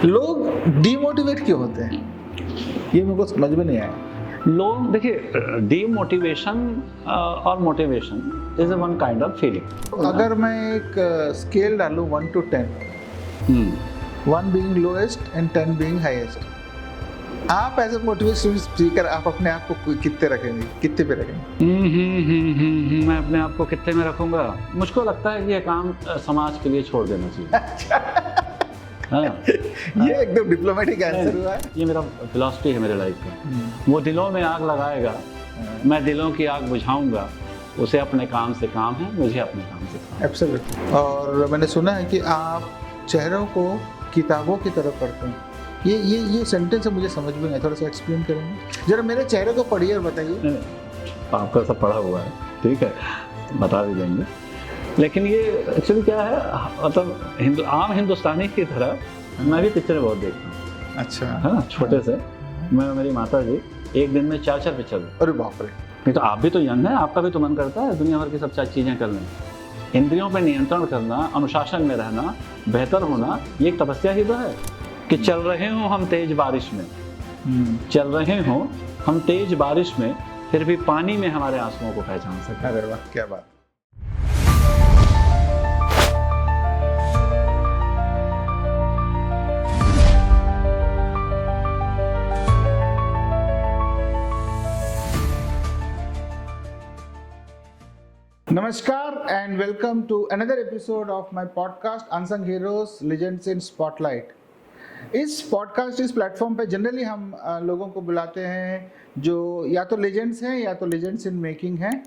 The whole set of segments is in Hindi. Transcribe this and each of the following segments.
लोग डीमोटिवेट क्यों होते हैं, ये मेरे को समझ में नहीं आया। लोग देखिए, डीमोटिवेशन और motivation is one kind of feeling. अगर मैं एक स्केल डालूं 1 to 10, 1 being lowest and 10 being highest, आप एज ए मोटिवेशनल स्पीकर आप अपने आप को कितने रखेंगे, कितने पे रखेंगे? मैं अपने आप को कितने में रखूंगा? मुझको लगता है कि ये काम समाज के लिए छोड़ देना चाहिए। हाँ, ये एकदम डिप्लोमेटिक आंसर हुआ है। ये मेरा फिलॉसफी है मेरे लाइफ का। वो दिलों में आग लगाएगा, मैं दिलों की आग बुझाऊंगा। उसे अपने काम से काम है, मुझे अपने काम से काम। एब्सोल्युटली। और मैंने सुना है कि आप चेहरों को किताबों की तरह पढ़ते हैं। ये सेंटेंस मुझे समझ में नहीं, थोड़ा सा एक्सप्लेन करेंगे जरा? मेरे चेहरे को पढ़िए और बताइए। आपका सब पढ़ा हुआ है, ठीक है, बता भी देंगे। लेकिन ये एक्चुअली क्या है, मतलब आम हिंदुस्तानी की तरह मैं भी पिक्चर बहुत देखता हूँ। अच्छा। है ना, छोटे से मैं मेरी माता जी एक दिन में 4 पिक्चर। अरे बाप रे। नहीं तो आप भी तो यंग है, आपका भी तो मन करता है दुनिया भर की सब चीज़ें कर लें। इंद्रियों पर नियंत्रण करना, अनुशासन में रहना, बेहतर होना, ये एक तपस्या ही तो है। कि चल रहे हों हम तेज बारिश में, चल रहे हों हम तेज बारिश में, फिर भी पानी में हमारे आंसुओं को पहचान सकें। अरे वाह, क्या बात। नमस्कार and welcome to another episode of my podcast unsung heroes legends in spotlight. इस पॉडकास्ट, इस प्लेटफॉर्म पे जनरली हम लोगों को बुलाते हैं जो या तो लेजेंड्स हैं या तो लेजेंड्स इन मेकिंग हैं।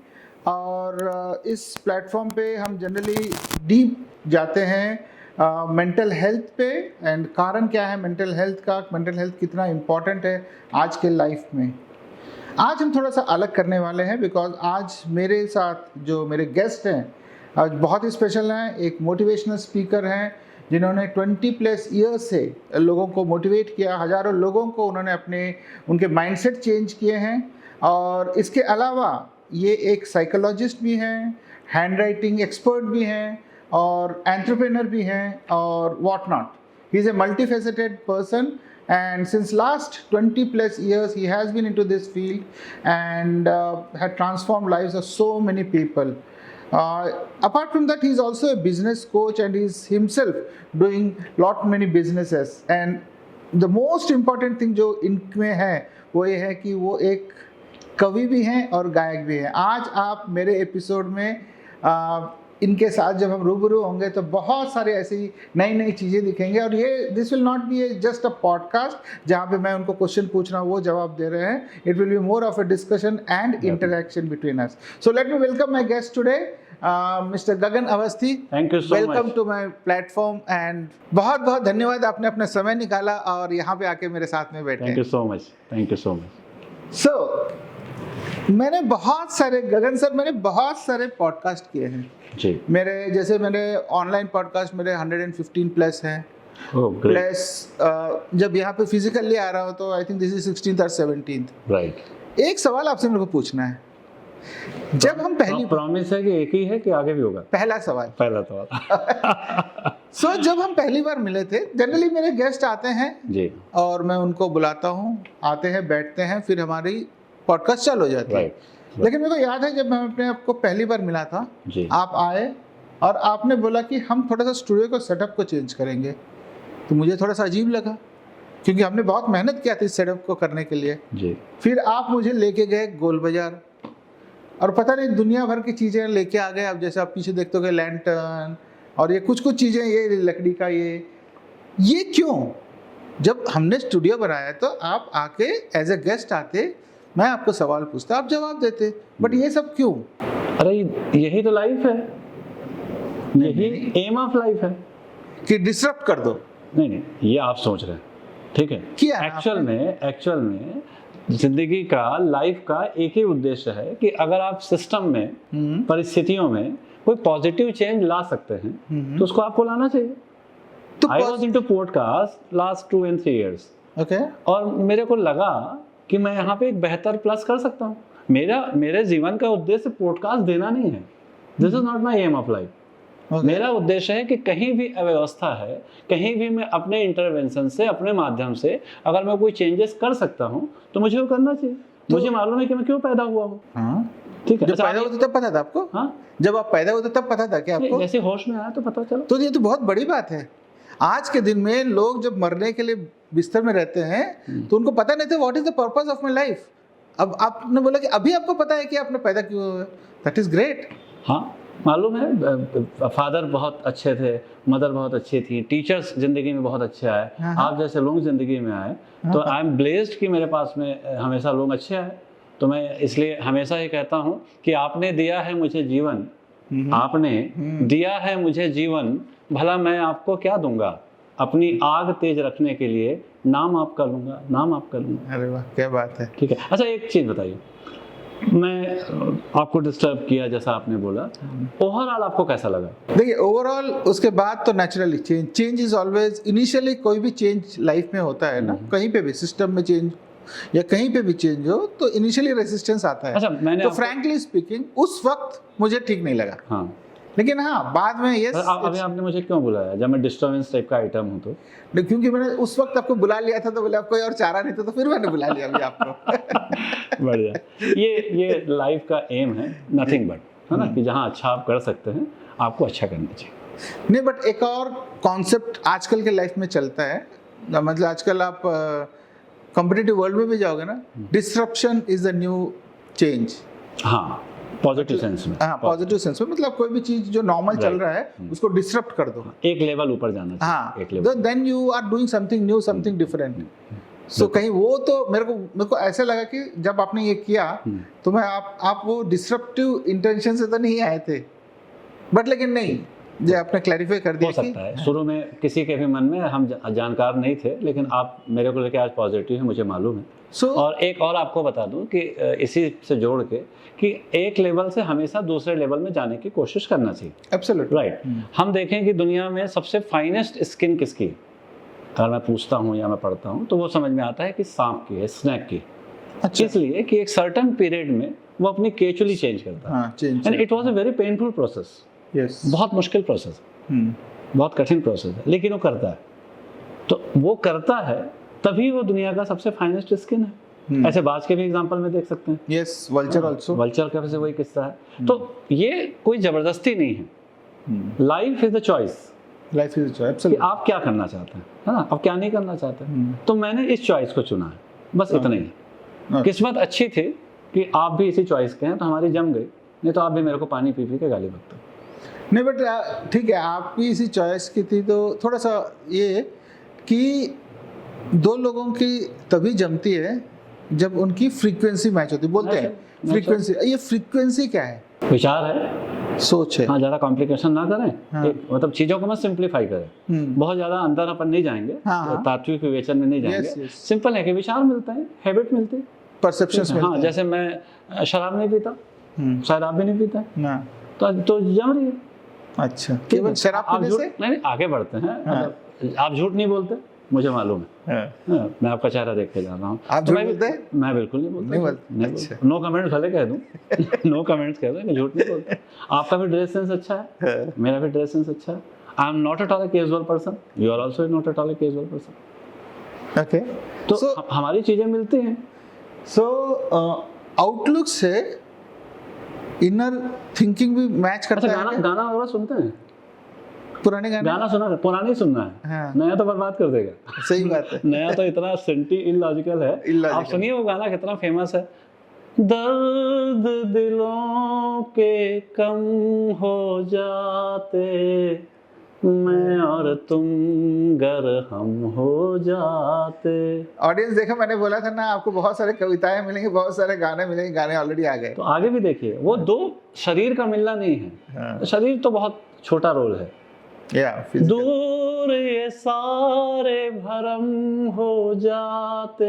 और इस प्लेटफॉर्म पे हम जनरली डीप जाते हैं मेंटल हेल्थ पे, एंड कारण क्या है मेंटल हेल्थ का, मेंटल हेल्थ कितना इम्पॉर्टेंट है आज के लाइफ में। आज हम थोड़ा सा अलग करने वाले हैं बिकॉज आज मेरे साथ जो मेरे गेस्ट हैं आज बहुत ही स्पेशल हैं। एक मोटिवेशनल स्पीकर हैं जिन्होंने 20+ ईयर्स से लोगों को मोटिवेट किया, हज़ारों लोगों को उन्होंने उनके माइंडसेट चेंज किए हैं। और इसके अलावा ये एक साइकोलॉजिस्ट भी हैं, हैंड राइटिंग एक्सपर्ट भी हैं और एंटरप्रेन्योर भी हैं और what not. He is a multifaceted person and since last 20+ years he has been into this field and had transformed lives of so many people. Apart from that, he is also a business coach and he is himself doing many businesses. And the most important thing जो इनमें है वो ये है कि वो एक कवि भी हैं और गायक भी हैं। आज आप मेरे एपिसोड में इनके साथ जब हम रूबरू होंगे तो बहुत सारे ऐसी नई नई चीज़ें दिखेंगे। और ये this will not be just a podcast जहाँ पे मैं उनको क्वेश्चन पूछ रहा हूँ, वो जवाब दे रहे हैं। It will be more of a discussion and interaction between us. So let me welcome my guest today, mister Gagan Awasthi. Thank you so much. Welcome to my platform and बहुत बहुत धन्यवाद, आपने अपना समय निकाला और यहाँ पे आके मेरे साथ में बैठे। Thank you so much, thank you so much. So मैंने बहुत सारे पॉडकास्ट किए हैं जी। मेरे ऑनलाइन पॉडकास्ट मेरे 115+ हैं। प्लस जब यहाँ पे फिजिकली आ रहा हो तो I think this is 16th और 17th। राइट। एक सवाल आपसे मेरे को पूछना है, जब हम पहली प्रॉमिस है कि एक ही है कि आगे भी होगा? पहला सवाल सो जब हम पहली बार मिले थे, जनरली मेरे गेस्ट आते हैं जी और मैं उनको बुलाता हूँ, आते हैं, बैठते हैं, फिर हमारी पॉडकास्ट चालू हो जाती है। लेकिन मेरे को याद है जब मैं अपने आपको पहली बार मिला था जी, आप आए और आपने बोला कि हम थोड़ा सा स्टूडियो को सेटअप को चेंज करेंगे। तो मुझे थोड़ा सा अजीब लगा क्योंकि हमने बहुत मेहनत किया थी सेटअप को करने के लिए जी। फिर आप मुझे लेके गए गोल बाजार और पता नहीं दुनिया भर की चीज़ें लेके आ गए। अब जैसे आप पीछे देखते हो लैंटर्न और ये कुछ चीज़ें, ये लकड़ी का ये क्यों? जब हमने स्टूडियो बनाया तो आप आके एज ए गेस्ट आते, मैं आपको सवाल पूछता, आप जवाब देते, बट ये सब क्यों? अरे यही तो लाइफ है, यही एम ऑफ लाइफ है कि डिसरप्ट कर दो। नहीं, ये आप सोच रहे हैं, ठीक है। एक्चुअल में जिंदगी का, लाइफ का एक ही उद्देश्य है कि अगर आप सिस्टम में, परिस्थितियों में कोई पॉजिटिव चेंज ला सकते हैं तो उसको आपको लाना चाहिए। तो I was into podcast last 2 and 3 years। Okay. और मेरे को लगा कि मैं यहाँ पे एक बेहतर प्लस कर सकता हूँ। मेरे जीवन का उद्देश्य पॉडकास्ट देना नहीं है। This is not my aim of life. मेरा उद्देश्य है कि कहीं भी अव्यवस्था है, कहीं भी मैं अपने इंटरवेंशन से, अपने माध्यम से अगर मैं कोई चेंजेस कर सकता हूँ तो मुझे वो करना चाहिए। मुझे मालूम है कि मैं क्यों पैदा हुआ हूँ। ठीक है, जब पैदा होते तब पता था आपको? हाँ, जब आप पैदा होते तब पता था कि आपको? जैसे होश में आया तो पता चला। तो ये तो बहुत बड़ी बात है। आज के दिन में लोग जब मरने के लिए बिस्तर में रहते हैं तो उनको पता नहीं था what is the purpose of my life. अब आपने बोला कि अभी आपको पता है कि आपने पैदा क्यों हुआ। That is great. हाँ, मालूम है, फादर बहुत अच्छे थे, मदर बहुत अच्छी थी, टीचर्स जिंदगी में बहुत अच्छे आए, आप जैसे लोग जिंदगी में आए, तो आई एम ब्लेस्ड कि मेरे पास में हमेशा लोग अच्छे आए। तो मैं इसलिए हमेशा ही कहता हूँ कि आपने दिया है मुझे जीवन, आपने दिया है मुझे जीवन, भला मैं आपको क्या दूंगा? अपनी आग तेज रखने के लिए नाम आपका लूंगा, नाम आपका लूंगा। अरे वाह, क्या बात है। ठीक है, अच्छा एक चीज बताइए, मैं आपको डिस्टर्ब किया जैसा आपने बोला, ओवरऑल आपको कैसा लगा? देखिए, ओवरऑल उसके बाद तो naturally change is always, initially कोई भी चेंज लाइफ में होता है ना, कहीं पे भी सिस्टम में चेंज या कहीं पे भी चेंज हो तो इनिशियली रेजिस्टेंस आता है। अच्छा, मैंने तो फ्रैंकली स्पीकिंग उस वक्त मुझे ठीक नहीं लगा। हाँ, लेकिन हाँ बाद में यस। अभी आपने मुझे क्यों बुलाया जब मैं डिस्टर्बेंस टाइप का आइटम हूँ? तो क्योंकि मैंने उस वक्त आपको बुला लिया था, तो बोले अब कोई और चारा नहीं था, तो फिर मैंने बुला लिया अभी आपको। बढ़िया। ये लाइफ का एम है, नथिंग बट, है ना, कि जहाँ अच्छा आप कर सकते हैं आपको अच्छा करना चाहिए। नहीं, बट एक और कॉन्सेप्ट आजकल के लाइफ में चलता है, मतलब आजकल आप कॉम्पिटिटिव वर्ल्ड में भी जाओगे ना, disruption is the new change. हाँ, पॉजिटिव सेंस में। हाँ, पॉजिटिव सेंस में, मतलब कोई भी चीज जो नॉर्मल चल रहा है उसको डिसरप्ट कर दो, एक लेवल ऊपर जाना चाहिए। हाँ, एक level, then you are doing something new, something different. So कहीं वो तो मेरे को ऐसा लगा कि जब आपने ये किया तो मैं आप वो डिसरप्टिव इंटेंशन से तो नहीं आए थे, बट लेकिन नहीं, जो आपने क्लैरिफाई कर दिया। हो सकता है शुरू में किसी के भी मन में हम जानकार नहीं थे, लेकिन आप मेरे को लेके आज पॉजिटिव है, मुझे मालूम है। और एक और आपको बता दूं कि इसी से जोड़ के कि एक लेवल से हमेशा दूसरे लेवल में जाने की कोशिश करना चाहिए। Absolutely right. हम देखें कि दुनिया में सबसे फाइनेस्ट स्किन किसकी है, अगर मैं पूछता हूँ या मैं पढ़ता हूँ तो वो समझ में आता है कि सांप की है, स्नैक की। अच्छा। इसलिए कि एक सर्टेन पीरियड में वो अपनी केचुअली चेंज करता है, and it was a very painful process. Yes, बहुत मुश्किल प्रोसेस, बहुत कठिन प्रोसेस है, लेकिन वो करता है। तो वो करता है तभी वो दुनिया का सबसे फाइनेस्ट स्किन है। ऐसे बाज के भी एग्जांपल में देख सकते हैं। यस, वल्चर आल्सो, वल्चर का वैसे वही किस्सा है। तो ये कोई जबरदस्ती नहीं है, life is a choice. Life is a choice, absolutely. आप क्या करना चाहते हैं, है ना, आप क्या नहीं करना चाहते हैं। तो मैंने इस चॉइस को चुना है, बस इतना ही। किस्मत अच्छी थी कि आप भी इसी चॉइस के हैं, तो हमारी जम गई, नहीं तो आप भी मेरे को पानी पी पी के गाली बकते। नहीं, बट ठीक है, आप भी इसी चॉइस की थी, तो थोड़ा सा ये कि दो लोगों की तभी जमती है जब उनकी फ्रीक्वेंसी मैच होती है। बोलते हैं फ्रीक्वेंसी, ये फ्रीक्वेंसी क्या है? विचार है, सोच है। हाँ, ज़्यादा कॉम्प्लिकेशन ना करें। हाँ। मतलब चीज़ों को मत सिंप्लीफाई करें, बहुत ज़्यादा अंदर अपन नहीं जाएंगे। हाँ। तात्विक विवेचन में नहीं जाएंगे। सिंपल है कि विचार मिलते हैं, हैबिट मिलती है, परसेप्शंस मिलते हैं। हाँ, जैसे मैं शराब नहीं पीता, शायद आप भी नहीं पीता ना, तो जम रही है। अच्छा, केवल शराब पीने से नहीं, आगे बढ़ते हैं। मतलब आप झूठ नहीं बोलते, मुझे मालूम है। मैं आपका चेहरा देख के जा रहा हूँ। आप झूठ बोलते हैं? मैं बिल्कुल नहीं बोलता। नो कमेंट्स भले कह दूं, नो कमेंट्स कह दूं, मैं झूठ नहीं बोलता। आपका भी ड्रेस सेंस अच्छा है, मेरा भी ड्रेस सेंस अच्छा है। I am not at all a casual person, you are also not at all a casual person. Okay, तो हमारी चीजें मिलती हैं। सो आउटलुक से इनर थिंकिंग भी मैच करता है। गाना वगैरह सुनते हैं? पुराने गाना सुना है, पुराना ही सुनना है। हाँ। नया तो बर्बाद कर देगा। सही बात है। नया तो इतना सेंटी इलॉजिकल है। आप सुनिए वो गाना कितना फेमस है, दर्द दिलों के कम हो जाते, मैं और तुम गर हम हो जाते। ऑडियंस देखा, मैंने बोला था ना आपको बहुत सारे कविताएं मिलेंगी, बहुत सारे गाने मिलेंगे, गाने ऑलरेडी आ गए। तो आगे भी देखिए, वो दो शरीर का मिलना नहीं है। हाँ। शरीर तो बहुत छोटा रोल है। दूर ये सारे भरम हो जाते,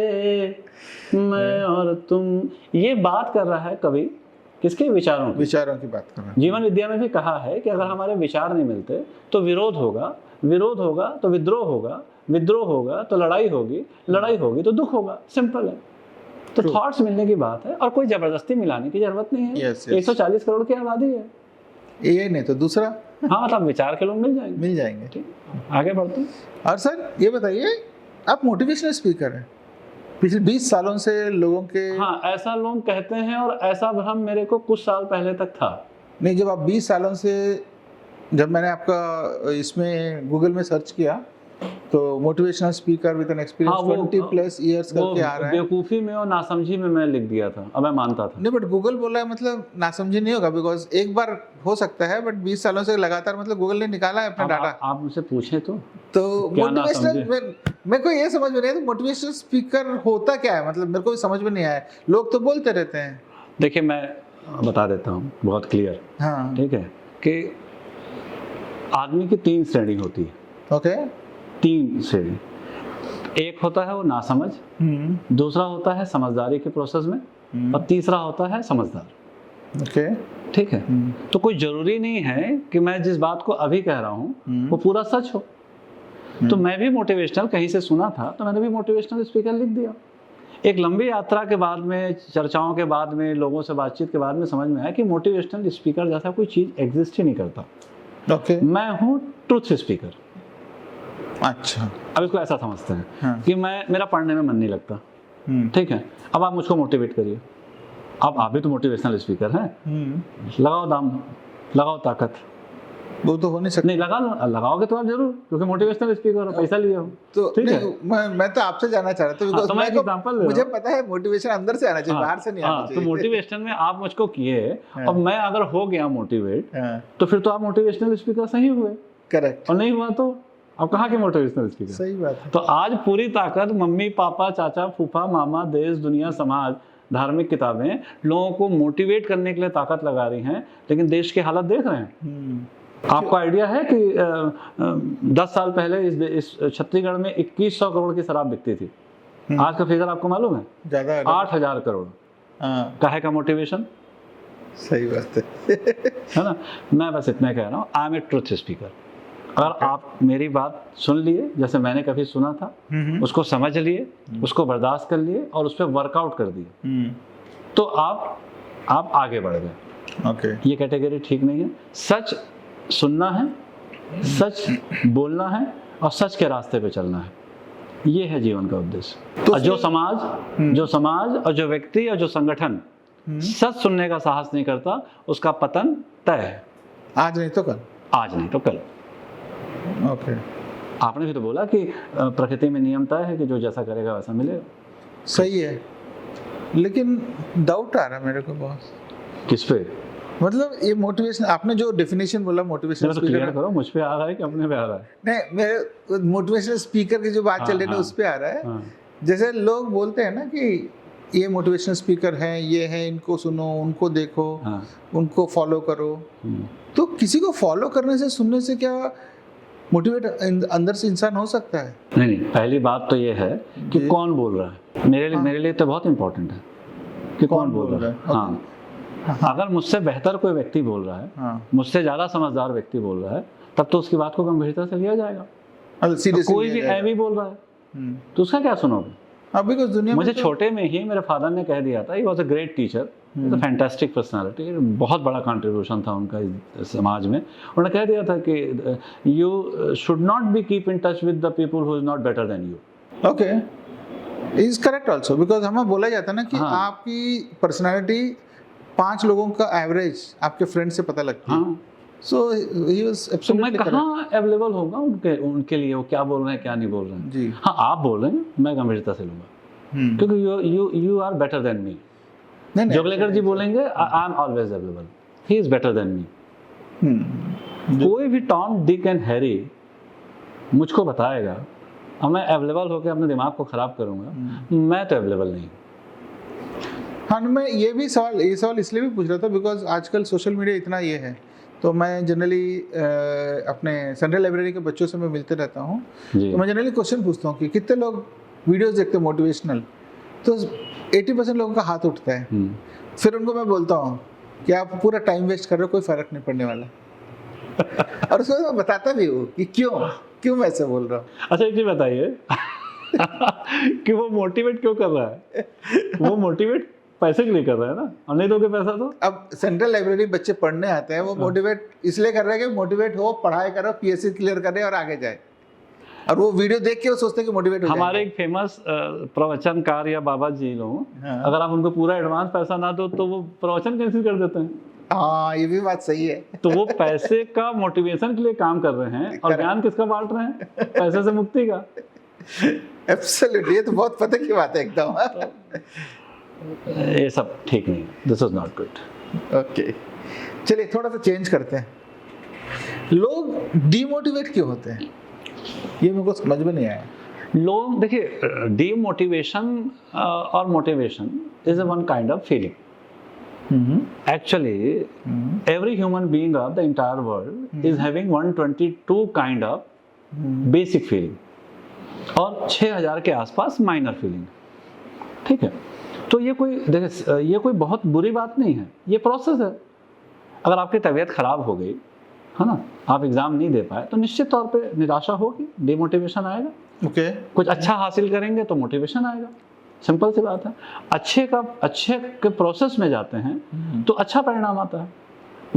मैं और तुम। ये बात कर रहा है कवि किसके? विचारों की बात कर रहा है। जीवन विद्या में भी कहा है कि अगर हमारे विचार नहीं मिलते तो विरोध होगा, विरोध होगा तो विद्रोह होगा, विद्रोह होगा तो लड़ाई होगी, लड़ाई होगी तो दुख होगा। सिंपल है। तो थॉट्स मिलने की बात है, और कोई जबरदस्ती मिलाने की जरूरत नहीं है। 140 करोड़ की आबादी है, ये नहीं तो दूसरा। हाँ मतलब विचार के लोग मिल जाएंगे। ठीक, आगे बढ़ते हैं। और सर ये बताइए, आप मोटिवेशनल स्पीकर हैं, पिछले 20 सालों से लोगों के। हाँ ऐसा लोग कहते हैं, और ऐसा भ्रम मेरे को कुछ साल पहले तक था। नहीं, जब आप 20 सालों से, जब मैंने आपका इसमें गूगल में सर्च किया तो motivational speaker with an experience 20+ years करके आ रहा है। बेवकूफ़ी में और नासमझी में मैं लिख दिया था, अब मैं मानता था। नहीं, बट गूगल बोला है, मतलब नासमझी नहीं होगा, बिकॉज एक बार हो सकता है, बट 20 सालों से लगातार मतलब गूगल ने निकाला है अपना डाटा। आप मुझसे पूछें तो मोटिवेशनल मेरे को ये समझ में नहीं आया, तो मोटिवेशनल स्पीकर होता क्या है, मतलब मेरे को भी समझ में नहीं आया। लोग तो बोलते रहते हैं। देखिए मैं बता देता हूँ बहुत क्लियर। हाँ ठीक है, कि आदमी की 3 श्रेणी होती है। ओके 3 श्रेणी। एक होता है वो नासमझ, दूसरा होता है समझदारी के प्रोसेस में, और तीसरा होता है समझदार। ओके ठीक है। तो कोई जरूरी नहीं है कि मैं जिस बात को अभी कह रहा हूँ वो पूरा सच हो। तो मैं भी मोटिवेशनल कहीं से सुना था, तो मैंने भी मोटिवेशनल स्पीकर लिख दिया। एक लंबी यात्रा के बाद में, चर्चाओं के बाद में, लोगों से बातचीत के बाद में समझ में आया कि मोटिवेशनल स्पीकर जैसा कोई चीज़ एग्जिस्ट ही नहीं करता। ओके मैं हूँ ट्रुथ स्पीकर। अच्छा, अब इसको ऐसा समझते हैं हाँ। कि मेरा पढ़ने में मन नहीं लगता। ठीक है, अब आप मुझको मोटिवेट करिए। अब आप भी तो मोटिवेशनल स्पीकर हैं। लगाओ दाम, लगाओ ताकत। वो तो हो नहीं सकता। नहीं लगाओगे तो आप जरूर, क्योंकि मोटिवेशनल स्पीकर हो, पैसा लिए हो। तो ठीक है, मैं तो आपसे जानना चाह रहा था, हाँ, तो मैं एग्जांपल मुझे पता है मोटिवेशन अंदर से आना चाहिए, बाहर से नहीं आना चाहिए। तो मोटिवेशन में आप मुझको किए, और मैं अगर हो गया मोटिवेट, तो फिर तो आप मोटिवेशनल स्पीकर सही हुए। करेक्ट। और नहीं हुआ तो अब कहाँ के मोटिवेशनल स्पीकर। सही बात है। तो आज पूरी ताकत मम्मी पापा चाचा फूफा मामा, देश दुनिया समाज, धार्मिक किताबें लोगों को मोटिवेट करने के लिए ताकत लगा रही हैं, लेकिन देश की हालत देख रहे हैं। आपको आइडिया है कि 10 साल पहले इस छत्तीसगढ़ में 2100 करोड़ की शराब बिकती थी। आज का फिगर आपको मालूम है? ज्यादा 8000 करोड़। काहे का मोटिवेशन? सही बात है ना। मैं बस इतना कह रहा हूँ, I am a truth speaker. अगर आप मेरी बात सुन लिए, जैसे मैंने कभी सुना था, उसको समझ लिए, उसको बर्दाश्त कर लिए और उस पर वर्कआउट कर दिए, तो आप आगे बढ़ गए। ओके। ये कैटेगरी ठीक नहीं है। सच सुनना है, सच बोलना है, और सच के रास्ते पे चलना है। ये है जीवन का उद्देश्य। तो जो समाज और जो व्यक्ति और जो संगठन सच सुनने का साहस नहीं करता, उसका पतन तय है। आज नहीं तो कल। आज नहीं तो कल। ओके। आपने भी तो बोला कि प्रकृति में नियम तय है कि जो जैसा करेगा वैसा मिलेगा। सही है, लेकिन डाउट आ रहा है मेरे को बहुत। किस पे? मतलब ये मोटिवेशन, आपने जो डेफिनेशन बोला मोटिवेशनल स्पीकर, क्लियर करो, मुझ पे आ रहा है कि अपने पे आ रहा है? नहीं, मेरे मोटिवेशनल स्पीकर की जो बात चल रही है उस पे आ रहा है। जैसे लोग बोलते हैं ना कि ये मोटिवेशनल स्पीकर हैं, ये है, इनको सुनो, उनको देखो, उनको फॉलो करो। तो किसी को फॉलो करने से, सुनने से क्या मोटिवेट अंदर से इंसान हो सकता है? नहीं, पहली बात तो ये है कि कौन बोल रहा है। मेरे लिए तो बहुत इंपॉर्टेंट है कि कौन बोल रहा है। हाँ, अगर मुझसे बेहतर कोई व्यक्ति बोल रहा है, मुझसे ज्यादा समझदार व्यक्ति बोल रहा है, तब तो उसकी बात को गंभीरता से लिया जाएगा। तो कोई भी ऐवी बोल रहा है तो उसका क्या सुनोगे? अभी कुछ दुनिया मुझे छोटे में ही मेरे फादर ने कह दिया था, he was a great teacher, fantastic personality, बहुत बड़ा कंट्रीब्यूशन था उनका इस समाज में। उन्होंने कह दिया था कि you should not be keep in touch with the people who is not better than you. Okay, is correct also, because हमें बोला जाता है ना कि आपकी पर्सनालिटी 5 लोगों का एवरेज आपके फ्रेंड से पता लगती है। सो ही वाज एब्सोल्युटली करेक्ट। कहाँ अवेलेबल होगा उनके लिए वो क्या बोल रहे हैं क्या नहीं बोल रहे हैं जी। हाँ, आप बोल रहे हैं, मैं गंभीरता से लूंगा, क्योंकि you are better than me. Joglekar ji बोलेंगे I am always available, he is better than me. कोई भी टॉम डिक एंड हैरी मुझको बताएगा और मैं अवेलेबल होकर अपने दिमाग को खराब करूंगा, मैं तो अवेलेबल नहीं। हाँ, मैं ये सवाल इसलिए भी पूछ रहा था बिकॉज आजकल सोशल मीडिया इतना ये है, तो मैं जनरली अपने सेंट्रल लाइब्रेरी के बच्चों से मैं मिलते रहता हूँ, तो मैं जनरली क्वेश्चन पूछता हूँ कि कितने लोग वीडियोस देखते हैं मोटिवेशनल, तो 80% लोगों का हाथ उठता है। फिर उनको मैं बोलता हूँ कि आप पूरा टाइम वेस्ट कर रहे हो, कोई फर्क नहीं पड़ने वाला। और उसको मैं बताता भी हूँ कि क्यों मैं ऐसे बोल रहा हूँ। अच्छा, एक चीज बताइए कि वो मोटिवेट क्यों कर रहा है? वो मोटिवेट पैसे के लिए कर रहे हैं ना, और नहीं दोगे पैसा तो। अब सेंट्रल लाइब्रेरी बच्चे पढ़ने आते हैं, वो मोटिवेट इसलिए कर रहे हैं कि मोटिवेट हो, पढ़ाई करो, पीएससी क्लियर करे और आगे जाए, और वो वीडियो देख के वो सोचते हैं कि मोटिवेट हो हमारे एक फेमस प्रवचनकार या बाबा जी लोग, अगर आप उनको पूरा एडवांस पैसा ना दो तो वो प्रवचन कैंसिल कर देते हैं। हाँ, ये भी बात सही है। तो वो पैसे का मोटिवेशन के लिए काम कर रहे हैं, और ज्ञान किसका बांट रहे हैं? पैसे से मुक्ति का। एब्सोल्युटली, ये तो बहुत पता की बात है एकदम। ये सब ठीक नहीं, this is not good. Okay, चलिए थोड़ा सा चेंज करते हैं। लोग डीमोटिवेट क्यों होते हैं, ये मेरे को समझ में नहीं आया। लोग देखिए, डीमोटिवेशन और motivation is one kind of feeling. Actually, every human being of the entire world is having 122 kind of basic feeling, और 6000 के आसपास माइनर फीलिंग। ठीक है, तो ये कोई देखिए, ये कोई बहुत बुरी बात नहीं है, ये प्रोसेस है। अगर आपकी तबीयत खराब हो गई है ना, आप एग्जाम नहीं दे पाए, तो निश्चित तौर पे निराशा होगी, डिमोटिवेशन आएगा। ओके, कुछ अच्छा हासिल करेंगे तो मोटिवेशन आएगा, सिंपल सी बात है। अच्छे के प्रोसेस में जाते हैं तो अच्छा परिणाम आता है,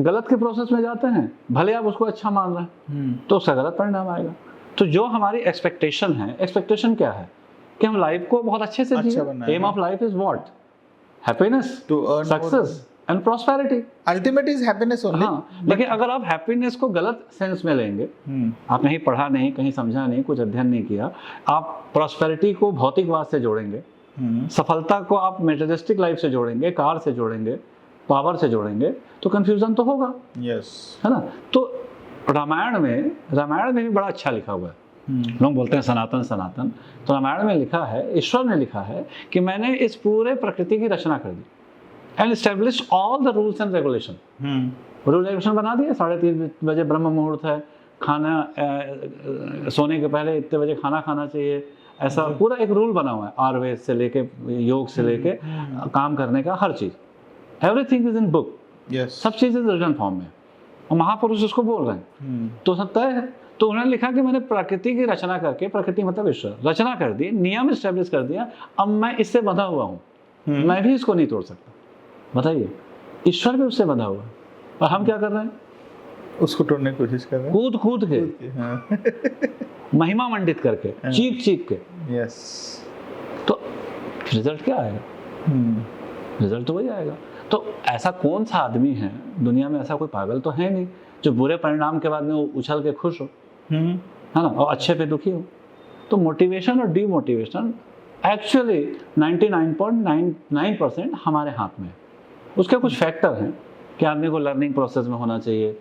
गलत के प्रोसेस में जाते हैं, भले आप उसको अच्छा मान रहे हैं तो उसका गलत परिणाम आएगा। तो जो हमारी एक्सपेक्टेशन है, एक्सपेक्टेशन क्या है कि हम लाइफ को बहुत अच्छे से जिए। Aim of life is what? Happiness, success and prosperity. Ultimate is happiness only. हाँ, लेकिन अगर आप हैप्पीनेस को गलत सेंस में लेंगे, आप नहीं पढ़ा, नहीं कहीं समझा, नहीं कुछ अध्ययन नहीं किया, आप प्रॉस्पेरिटी को भौतिकवाद से जोड़ेंगे, सफलता को आप मेटेरियलिस्टिक लाइफ से जोड़ेंगे, कार से जोड़ेंगे, पावर से जोड़ेंगे, तो कंफ्यूजन तो होगा। यस, है ना। तो रामायण में भी बड़ा अच्छा लिखा हुआ है। लोग बोलते हैं सनातन सनातन, तो रामायण में लिखा है, ईश्वर ने लिखा है कि मैंने इस पूरे प्रकृति की रचना कर दी and established all the rules and regulation. Rule regulation बना दिए, 3:30 बजे ब्रह्म मुहूर्त है, खाना सोने के पहले इतने बजे खाना खाना चाहिए, ऐसा पूरा एक रूल बना हुआ है। आयुर्वेद से लेके, योग से लेके, काम करने का हर चीज, एवरीथिंग इज इन बुक। सब चीज इज रिटन फॉर्म में, और महापुरुष उसको बोल रहे हैं, तो सब तय है। तो उन्होंने लिखा कि मैंने प्रकृति की रचना करके, प्रकृति मतलब ईश्वर, रचना कर दी, नियम स्टैब्लिश कर दिया, अब मैं इससे बंधा हुआ हूँ, मैं भी इसको नहीं तोड़ सकता। बताइए, ईश्वर भी उससे बंधा हुआ है, और हम क्या कर रहे हैं? उसको तोड़ने की कोशिश कर रहे हैं, कूद कूद के, महिमा मंडित करके, चीख चीख के। यस, तो रिजल्ट क्या आएगा? रिजल्ट तो वही आएगा। तो ऐसा कौन सा आदमी है दुनिया में, ऐसा कोई पागल तो है नहीं जो बुरे परिणाम के बाद में वो उछल के खुश हो, है ना, और अच्छे पे दुखी हो। तो मोटिवेशन और डीमोटिवेशन एक्चुअली 99.99% हमारे हाथ में है। उसके कुछ फैक्टर हैं कि आदमी को लर्निंग प्रोसेस में होना चाहिए,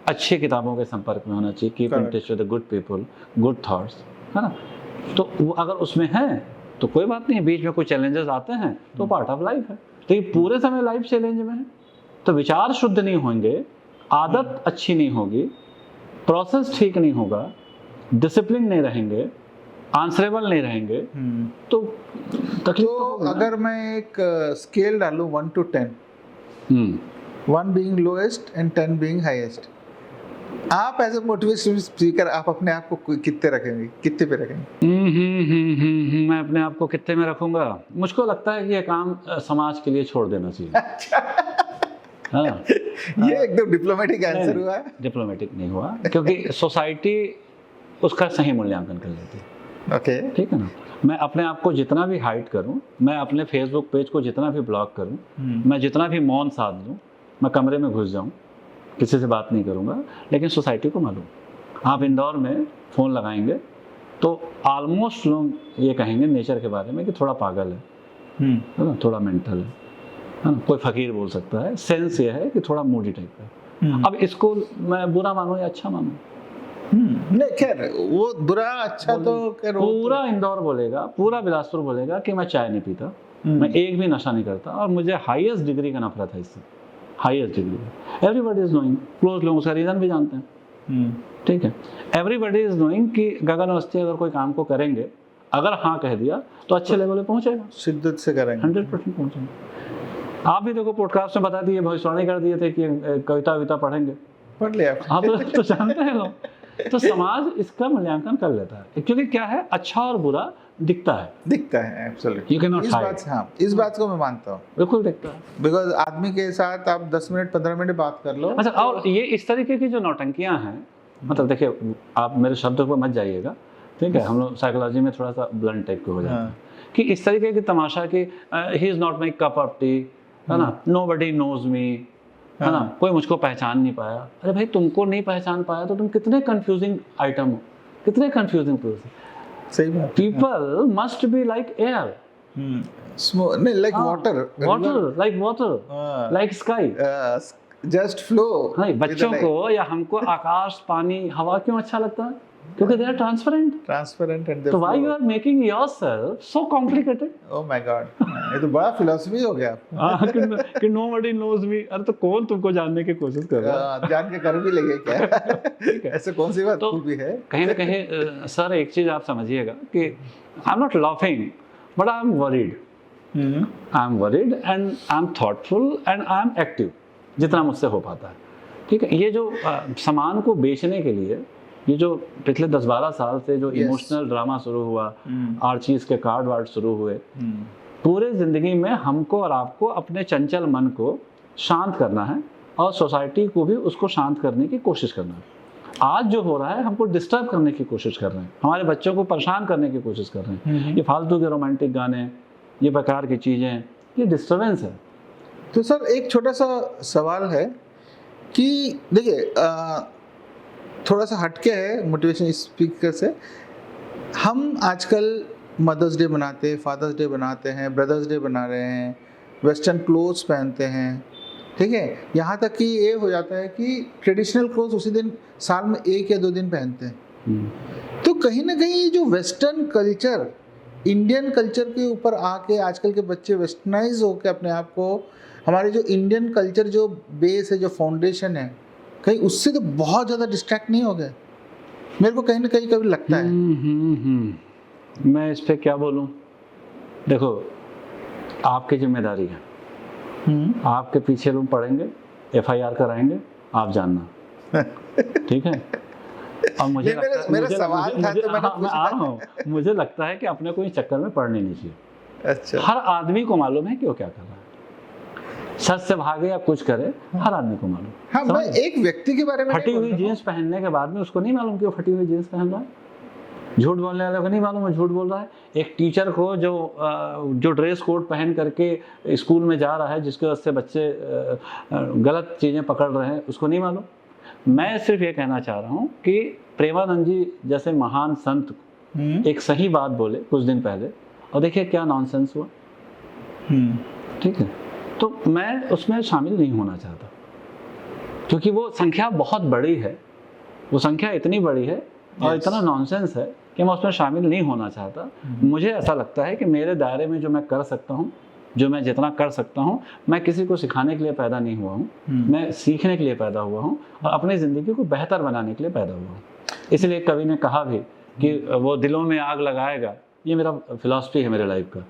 अच्छी किताबों के संपर्क में होना चाहिए, keep in touch with the good people, good thoughts, है ना। तो वो अगर उसमें है तो कोई बात नहीं, बीच में कोई चैलेंजेस आते हैं तो पार्ट ऑफ लाइफ है। तो ये पूरे समय लाइफ चैलेंज में है, तो विचार शुद्ध नहीं होंगे, आदत अच्छी नहीं होगी, प्रोसेस ठीक नहीं होगा, डिसिप्लिन नहीं रहेंगे, आंसरेबल नहीं रहेंगे, तो तकलीफ तो अगर मैं एक स्केल डालूं 1 to 10, 1 being lowest and 10 being highest, आप एज ए मोटिवेशन स्पीकर आप अपने आप को कितने रखेंगे, कितने पे रखेंगे? मैं अपने आप को कितने में रखूंगा? मुझको लगता है कि ये काम समाज के लिए छोड़ देना चाहिए। हाँ, ये एकदम डिप्लोमेटिक आंसर हुआ है। डिप्लोमेटिक नहीं हुआ, क्योंकि सोसाइटी उसका सही मूल्यांकन कर लेती है। ओके, ठीक है ना। मैं अपने आप को जितना भी हाइड करूं, मैं अपने फेसबुक पेज को जितना भी ब्लॉक करूं, मैं जितना भी मौन साध लूं, मैं कमरे में घुस जाऊं, किसी से बात नहीं करूंगा, लेकिन सोसाइटी को मालूम। आप इंदौर में फ़ोन लगाएंगे तो ऑलमोस्ट लोग ये कहेंगे नेचर के बारे में कि थोड़ा पागल है ना, थोड़ा मेंटल है ना। कोई फकीर बोल सकता है, सेंस ये है कि थोड़ा मूडी टाइप का। अब इसको मैं बुरा मानूं या अच्छा मानूं? नहीं, खैर वो बुरा अच्छा तो पूरा इंदौर बोलेगा, पूरा बिलासपुर बोलेगा कि मैं चाय नहीं पीता, मैं एक भी नशा नहीं करता, और मुझे हाईएस्ट डिग्री का नफरत है इससे, highest degree. Everybody is knowing, close लोग उसका रीजन भी जानते हैं। ठीक है, एवरीबॉडी इज नोइंग कि गगन वस्ती अगर कोई काम को करेंगे, अगर हाँ कह दिया तो अच्छे लेवल पे पहुंचेगा, शिद्दत से करेंगे, 100% पहुंचेगा। आप भी देखो पॉडकास्ट में बता दिए, भविष्यवाणी कर दिए थे कि कविता पढ़ेंगे, पढ़ लिया हाँ, तो जानते हैं लोग। तो समाज इसका मूल्यांकन कर लेता है, क्योंकि क्या है, अच्छा और बुरा दिखता है एब्सोल्युटली। You cannot इस hide. बात हाँ, इस बात को मैं मानता हूँ, बिल्कुल दिखता है। बिकॉज आदमी के साथ आप 10 मिनट 15 मिनट बात कर लो। अच्छा, और ये इस तरीके की जो नौटंकियां हैं, मतलब देखिए, आप मेरे शब्दों पर मत जाइएगा, ठीक है, हम लोग साइकोलॉजी में थोड़ा सा ब्लंट टाइप के हो जाते हैं कि इस तरीके की तमाशा की he is not my cup of T, है ना, नोबडी नोज मी, है ना, कोई मुझको पहचान नहीं पाया। अरे भाई, तुमको नहीं पहचान पाया तो तुम कितने कंफ्यूजिंग आइटम हो, कितने कंफ्यूजिंग पर्सन। सही बात। People must be like air, नहीं, like water, like sky, just flow. नहीं, बच्चों को या हमको आकाश, पानी, हवा क्यों अच्छा लगता है? क्योंकि दे आर ट्रांसपेरेंट एंड तो why you are making yourself so complicated? Oh my God, ये तो बड़ा फिलॉसफी हो गया। कि नोबडी नोज मी। अरे तो कौन तुमको जानने की कोशिश कर रहा है? जान के कर भी लेंगे क्या? ऐसे कौन सी बात तो खूबी है? कहीं ना कहीं सर एक चीज आप समझिएगा कि आई am not laughing, but I am worried. I am worried and I am thoughtful and I am active, जितना मुझसे हो पाता है। ठीक है, ये जो सामान को बेचने के लिए ये जो पिछले 10-12 साल से जो इमोशनल ड्रामा शुरू हुआ, आर्चीज के कार्ड वार्ड शुरू हुए, पूरे जिंदगी में हमको और आपको अपने चंचल मन को शांत करना है और सोसाइटी को भी उसको शांत करने की कोशिश करना है। आज जो हो रहा है, हमको डिस्टर्ब करने की कोशिश कर रहे हैं, हमारे बच्चों को परेशान करने की कोशिश कर रहे हैं। ये फालतू के रोमांटिक गाने, ये प्रकार की चीज़ें, ये डिस्टर्बेंस है। तो सर एक छोटा सा सवाल है कि देखिए, थोड़ा सा हटके है मोटिवेशन स्पीकर से। हम आजकल मदर्स डे मनाते हैं, फादर्स डे बनाते हैं, ब्रदर्स डे बना रहे हैं, वेस्टर्न क्लोथ्स पहनते हैं, ठीक है, यहाँ तक कि ये हो जाता है कि ट्रेडिशनल क्लोथ्स उसी दिन साल में 1 या 2 दिन पहनते हैं। तो कहीं ना कहीं जो वेस्टर्न कल्चर इंडियन कल्चर के ऊपर आके आजकल के बच्चे वेस्टर्नाइज होकर अपने आप को, हमारे जो इंडियन कल्चर जो बेस है, जो फाउंडेशन है, कहीं उससे तो बहुत ज़्यादा डिस्ट्रैक्ट नहीं हो गए? मेरे को कहीं ना कहीं कभी लगता है। मैं इस पे क्या बोलूं? देखो, आपकी जिम्मेदारी है, आपके पीछे लोग पड़ेंगे, FIR कराएंगे, आप जानना, ठीक है। और मुझे मुझे लगता है कि अपने को इस चक्कर में पड़ने नहीं चाहिए। अच्छा। हर आदमी को मालूम है कि वो क्या कर रहा है, सच से भागे या कुछ करे, हर आदमी को मालूम। हाँ, मैं एक व्यक्ति के बारे में फटी हुई जीन्स पहनने के बाद में उसको नहीं मालूम कि वो फटी हुई जीन्स पहन रहा है। झूठ बोलने वाले को नहीं मालूम वो झूठ बोल रहा है। एक टीचर को जो ड्रेस कोड पहन करके स्कूल में जा रहा है, जिसकी वजह से बच्चे गलत चीज़ें पकड़ रहे हैं, उसको नहीं मालूम। मैं सिर्फ ये कहना चाह रहा हूँ कि प्रेमानंद जी जैसे महान संत एक सही बात बोले कुछ दिन पहले, और देखिए क्या नॉनसेंस हुआ। ठीक है, तो मैं उसमें शामिल नहीं होना चाहता, क्योंकि वो संख्या बहुत बड़ी है, वो संख्या इतनी बड़ी है और इतना नॉनसेंस है कि मैं उसमें शामिल नहीं होना चाहता। मुझे ऐसा लगता है कि मेरे दायरे में जो मैं कर सकता हूँ, जो मैं जितना कर सकता हूँ, मैं किसी को सिखाने के लिए पैदा नहीं हुआ हूँ, मैं सीखने के लिए पैदा हुआ हूँ और अपनी ज़िंदगी को बेहतर बनाने के लिए पैदा हुआ हूँ। इसलिए कवि ने कहा भी कि वो दिलों में आग लगाएगा, ये मेरा फिलॉसफी है मेरे लाइफ का,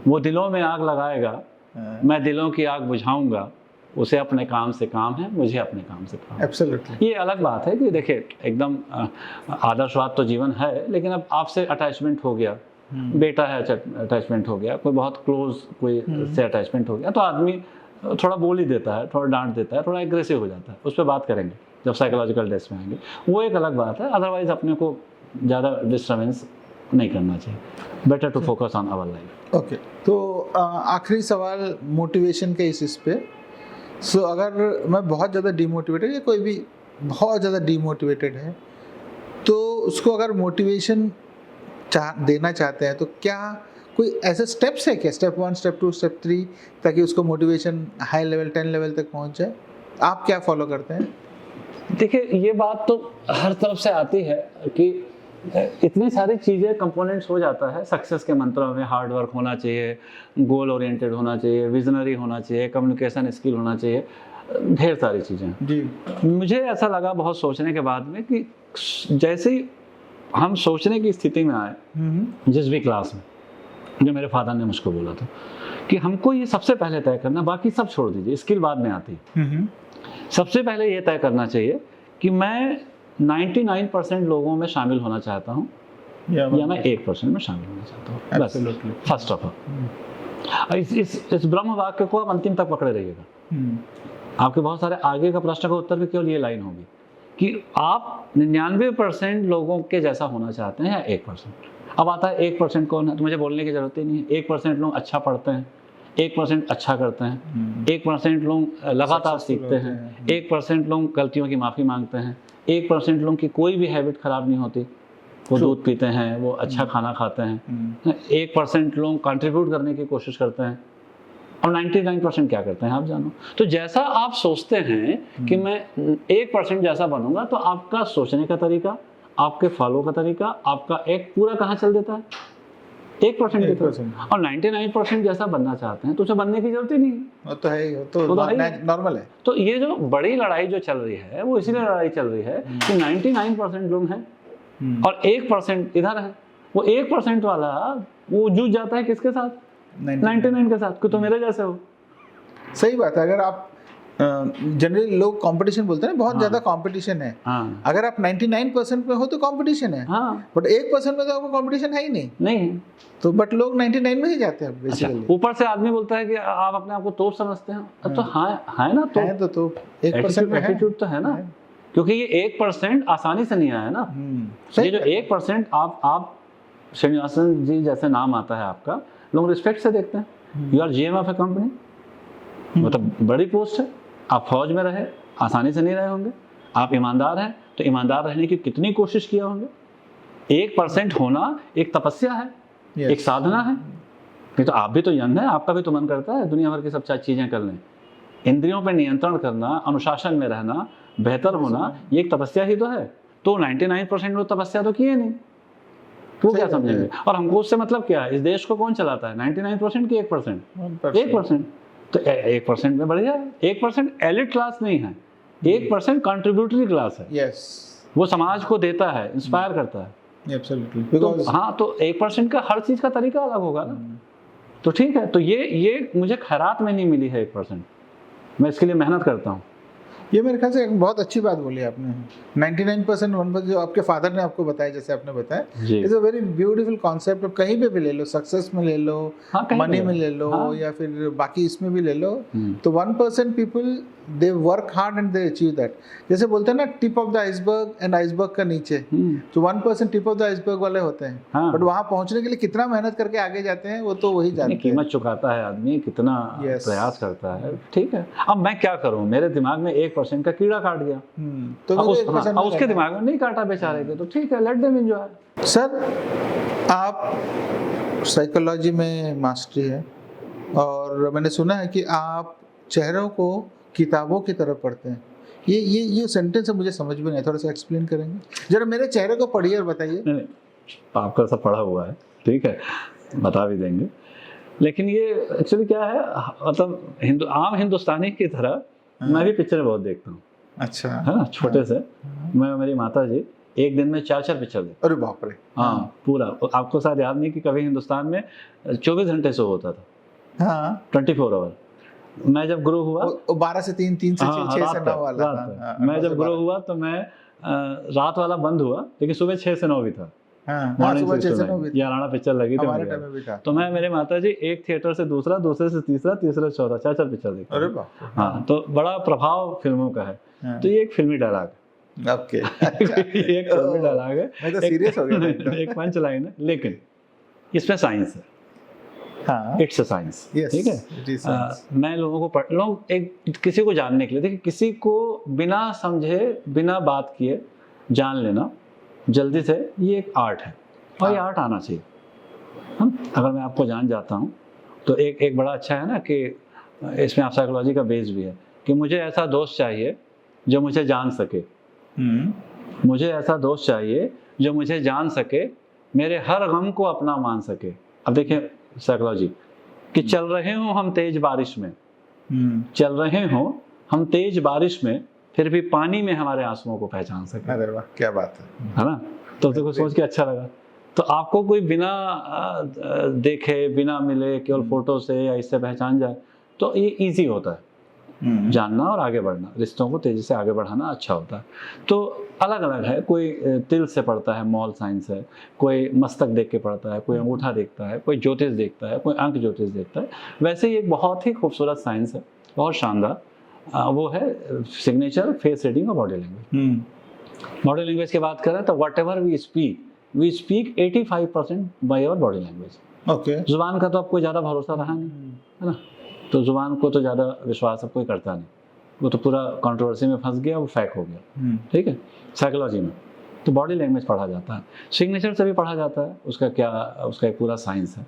वो दिलों में आग लगाएगा, मैं दिलों की आग बुझाऊंगा, उसे अपने काम से काम है, मुझे अपने काम से काम। Absolutely. ये अलग बात है कि देखिए एकदम आदर्शवाद तो जीवन है, लेकिन अब आपसे अटैचमेंट हो गया, बेटा है अटैचमेंट हो गया, कोई बहुत क्लोज कोई से अटैचमेंट हो गया, तो आदमी थोड़ा बोल ही देता है, थोड़ा डांट देता है, थोड़ा एग्रेसिव हो जाता है। उस पर बात करेंगे जब साइकोलॉजिकल टेस्ट में आएंगे, वो एक अलग बात है। अदरवाइज अपने को ज़्यादा डिस्टर्बेंस नहीं करना चाहिए, better to focus on our life. Okay, तो आखिरी सवाल मोटिवेशन के इस पे। सो अगर मैं बहुत ज़्यादा डीमोटिवेटेड या कोई भी बहुत ज़्यादा डीमोटिवेटेड है, तो उसको अगर मोटिवेशन देना चाहते हैं, तो क्या कोई ऐसे स्टेप्स है क्या, स्टेप 1, स्टेप 2, स्टेप 3, ताकि उसको मोटिवेशन हाई लेवल 10 लेवल तक पहुंच जाए? आप क्या फॉलो करते हैं? देखिए, ये बात तो हर तरफ से आती है कि इतनी सारी चीज़ें कंपोनेंट्स हो जाता है सक्सेस के मंत्रों में। हार्ड वर्क होना चाहिए, गोल ओरिएंटेड होना चाहिए, विजनरी होना चाहिए, कम्युनिकेशन स्किल होना चाहिए, ढेर सारी चीज़ें जी। मुझे ऐसा लगा बहुत सोचने के बाद में कि जैसे ही हम सोचने की स्थिति में आए, जिस भी क्लास में, जो मेरे फादर ने मुझको बोला था कि हमको ये सबसे पहले तय करना, बाकी सब छोड़ दीजिए, स्किल बाद में आती है। सबसे पहले ये तय करना चाहिए कि मैं 99% लोगों में शामिल होना चाहता हूँ या मैं 1% में शामिल होना चाहता हूँ, बस। फर्स्ट ऑफ ऑल इस ब्रह्म वाक्य को आप अंतिम तक पकड़े रहिएगा। आपके बहुत सारे आगे का प्रश्न का उत्तर भी केवल ये लाइन होगी कि आप 99% लोगों के जैसा होना चाहते हैं या 1%। अब आता है 1% कौन है, तो मुझे बोलने की जरूरत ही नहीं है। 1% लोग अच्छा पढ़ते हैं, 1% अच्छा करते हैं, 1% लोग लगातार सीखते हैं, 1% लोग गलतियों की माफ़ी मांगते हैं, 1% लोगों की कोई भी हैबिट खराब नहीं होती, वो दूध पीते हैं, वो अच्छा खाना खाते हैं, 1% लोग कंट्रीब्यूट करने की कोशिश करते हैं, और 99% क्या करते हैं आप जानो। तो जैसा आप सोचते हैं कि मैं 1% जैसा बनूंगा, तो आपका सोचने का तरीका, आपके फॉलो का तरीका, आपका एक पूरा कहाँ चल देता है 1% की तरफ। और 99% जैसा बनना चाहते हैं तो उसे बनने की जरूरत ही नहीं है, वो तो है ही, वो तो नॉर्मल है। तो ये जो बड़ी लड़ाई जो चल रही है वो इसीलिए लड़ाई चल रही है कि 99% लोग हैं और 1% इधर है। वो 1% वाला वो जूझ जाता है किसके साथ, 99 के साथ, कि तो मेरे जैसे हो। सही बात है। अगर आप जनरली लोग कंपटीशन बोलते हैं, बहुत ज्यादा कंपटीशन है। अगर आप 99% में हो तो कंपटीशन है, बट 1% में तो आपको कंपटीशन है ही नहीं तो बट लोग 99 में ही जाते हैं बेसिकली। ऊपर से आदमी बोलता है कि आप अपने आप को तोप समझते हैं, अब तो है ना, तो 1% में एटीट्यूड तो है ना, क्योंकि ये 1% आसानी से नहीं आया ना। ये जो 1% आप श्रीनिवासन जी जैसे नाम आता है आपका, लोग रिस्पेक्ट से देखते हैं। You are GM of a company, मतलब बड़ी पोस्ट है, आप फौज में रहे, आसानी से नहीं रहे होंगे, आप ईमानदार हैं, तो ईमानदार रहने की कितनी कोशिश किया होंगे। 1% होना एक तपस्या है, एक साधना है। नहीं तो आप भी तो यंग हैं, आपका भी तो मन करता है दुनिया भर की सब चीज़ें कर लें। इंद्रियों पर नियंत्रण करना, अनुशासन में रहना, बेहतर होना, ये एक तपस्या ही तो है। तो 99% लोग तपस्या तो किए नहीं, वो क्या समझेंगे। और हमको उससे मतलब क्या है, इस देश को कौन चलाता है, 99% की 1%? 1%। तो 1% में बढ़िया है। 1% एलिट क्लास नहीं है, 1% कंट्रीब्यूटरी क्लास है। यस, वो समाज को देता है, इंस्पायर करता है। एब्सोल्युटली। तो हाँ, तो 1% का हर चीज का तरीका अलग होगा ना। तो ठीक है, तो ये मुझे खैरात में नहीं मिली है 1%, मैं इसके लिए मेहनत करता हूँ। ये मेरे ख्याल से एक बहुत अच्छी बात बोली आपने। 99% 1% जो आपके फादर ने आपको बताया, जैसे आपने बताया, is a very beautiful concept. अब कहीं पे भी ले लो, सक्सेस में ले लो, मनी में ले लो, या फिर बाकी इसमें भी ले लो, तो 1% people they work hard and they achieve that. जैसे बोलते हैं ना, tip of the iceberg and iceberg का नीचे, तो 1% टिप ऑफ द आइसबर्ग वाले होते हैं, बट वहां पहुंचने के लिए कितना मेहनत करके आगे जाते हैं वो तो वही जानते हैं। कीमत चुकाता है आदमी, कितना प्रयास करता है। ठीक है, अब मैं क्या करूं, मेरे दिमाग में 1% का कीड़ा काट गया, तो उसके दिमाग में नहीं काटा बेचारे के, तो ठीक है, लेट देम एंजॉय। सर, आप साइकोलॉजी में मास्टरी है, और मैंने सुना है कि आप चेहरों को किताबों की तरह पढ़ते हैं। ये सेंटेंस मुझे समझ में नहीं, थोड़ा सा एक्सप्लेन करेंगे जरा। मेरे चेहरे को पढ़िए और बताइए। आपका सब पढ़ा हुआ है, ठीक है, बता भी देंगे। लेकिन ये एक्चुअली क्या है, मतलब आम हिंदुस्तानी की तरह मैं भी पिक्चरें बहुत देखता हूँ। अच्छा, है ना, छोटे से मैं, मेरी माता जी एक दिन में 4 पिक्चर देखते। अरे बाप रे। हाँ, पूरा। आपको शायद याद नहीं कि कभी हिंदुस्तान में 24 घंटे शो होता था। हाँ, 24 आवर। मैं जब ग्रो हुआ, 12 से 3, 3 से 6 से 9 वाला। मैं जब ग्रो हुआ तो मैं रात वाला बंद हुआ, लेकिन सुबह 6 से 9 भी था। सुबह 6 से 9 भी याराना पिक्चर लगी थी हमारे टाइम में भी था। तो मैं, मेरे माता जी एक थिएटर से दूसरा, दूसरे से तीसरा, तीसरे से चौथा, 4 पिक्चर देखते। अरे बाप। हाँ, तो बड़ा प्रभाव फिल्मों का है। तो ये एक फिल्मी डायलॉग, ओके, एक फिल्मी डायलॉग है, मैं तो सीरियस हो गया। एक पंच लाइन है, लेकिन इसमें साइंस है। इट्स अ साइंस, ठीक है। मैं लोगों को लोग एक किसी को जानने के लिए, देखिए, किसी को बिना समझे, बिना बात किए जान लेना जल्दी से, ये एक आर्ट है, और ये आर्ट आना चाहिए। अगर मैं आपको जान जाता हूँ तो एक बड़ा अच्छा है ना कि इसमें आप साइकोलॉजी का बेस भी है कि मुझे ऐसा दोस्त चाहिए जो मुझे जान सके, मुझे ऐसा दोस्त चाहिए जो मुझे जान सके, मेरे हर गम को अपना मान सके। अब देखिए साइकोलॉजी कि चल रहे हो हम तेज बारिश में, चल रहे हो हम तेज बारिश में, फिर भी पानी में हमारे आंसुओं को पहचान सके। अरे वाह, क्या बात है ना। तो देखो, सोच के अच्छा लगा। तो आपको कोई बिना देखे, बिना मिले, केवल फोटो से या इससे पहचान जाए, तो ये इजी होता है। जानना और आगे बढ़ना, रिश्तों को तेजी से आगे बढ़ाना अच्छा होता है। तो अलग अलग है, कोई तिल से पढ़ता है, मॉल साइंस है, कोई मस्तक देख के पढ़ता है, कोई अंगूठा देखता है, कोई ज्योतिष देखता है, कोई अंक ज्योतिष देखता है। वैसे ही एक बहुत ही खूबसूरत साइंस है, बहुत शानदार, वो है सिग्नेचर फेस रीडिंग और बॉडी लैंग्वेज। बॉडी लैंग्वेज की बात करें तो whatever we speak 85% by our body language. Okay. जुबान का तो आपको ज़्यादा भरोसा रहा नहीं, है ना, तो जुबान को तो ज़्यादा विश्वास अब कोई करता नहीं, वो तो पूरा कंट्रोवर्सी में फंस गया, वो फैक हो गया। ठीक है, साइकोलॉजी में तो बॉडी लैंग्वेज पढ़ा जाता है, सिग्नेचर से भी पढ़ा जाता है, उसका एक पूरा साइंस है।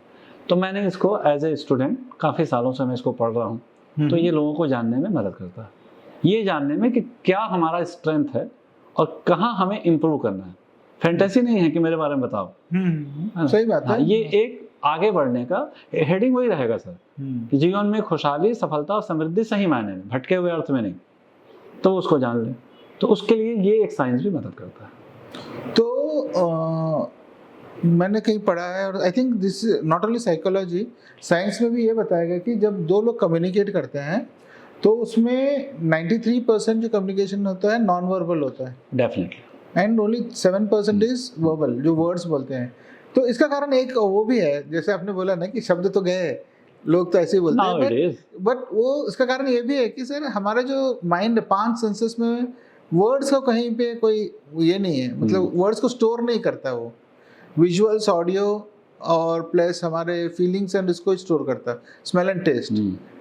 तो मैंने इसको एज ए स्टूडेंट काफ़ी सालों से मैं इसको पढ़ रहा हूँ, तो ये लोगों को जानने में मदद करता है, ये जानने में कि क्या हमारा स्ट्रेंथ है और कहाँ हमें इम्प्रूव करना है। फैंटेसी नहीं है कि मेरे बारे में बताओ, सही बात है। ये एक आगे बढ़ने का हेडिंग वही रहेगा सर, कि जीवन में खुशहाली, सफलता और समृद्धि सही मायने में, भटके हुए अर्थ में नहीं, तो उसको जान ले। तो उसके लिए ये एक साइंस भी मदद करता है। तो मैंने कहीं पढ़ा है, और I think this not only psychology, science में भी ये बताया गया कि जब दो लोग कम्युनिकेट करते हैं तो उसमें 93% जो कम्युनिकेशन होता है नॉन वर्बल होता है, definitely, and only 7% is verbal, जो वर्ड्स बोलते हैं। तो इसका कारण एक वो भी है, जैसे आपने बोला ना कि शब्द तो गए, लोग तो ऐसे ही बोलते हैं, बट वो इसका कारण ये भी है कि सर हमारा जो माइंड 5 सेंसेस में वर्ड्स का कहीं पे कोई ये नहीं है, मतलब वर्ड्स को स्टोर नहीं करता, वो विजुअल्स, ऑडियो और प्लस हमारे फीलिंग्स एंड इसको स्टोर करता है, स्मेल एंड टेस्ट।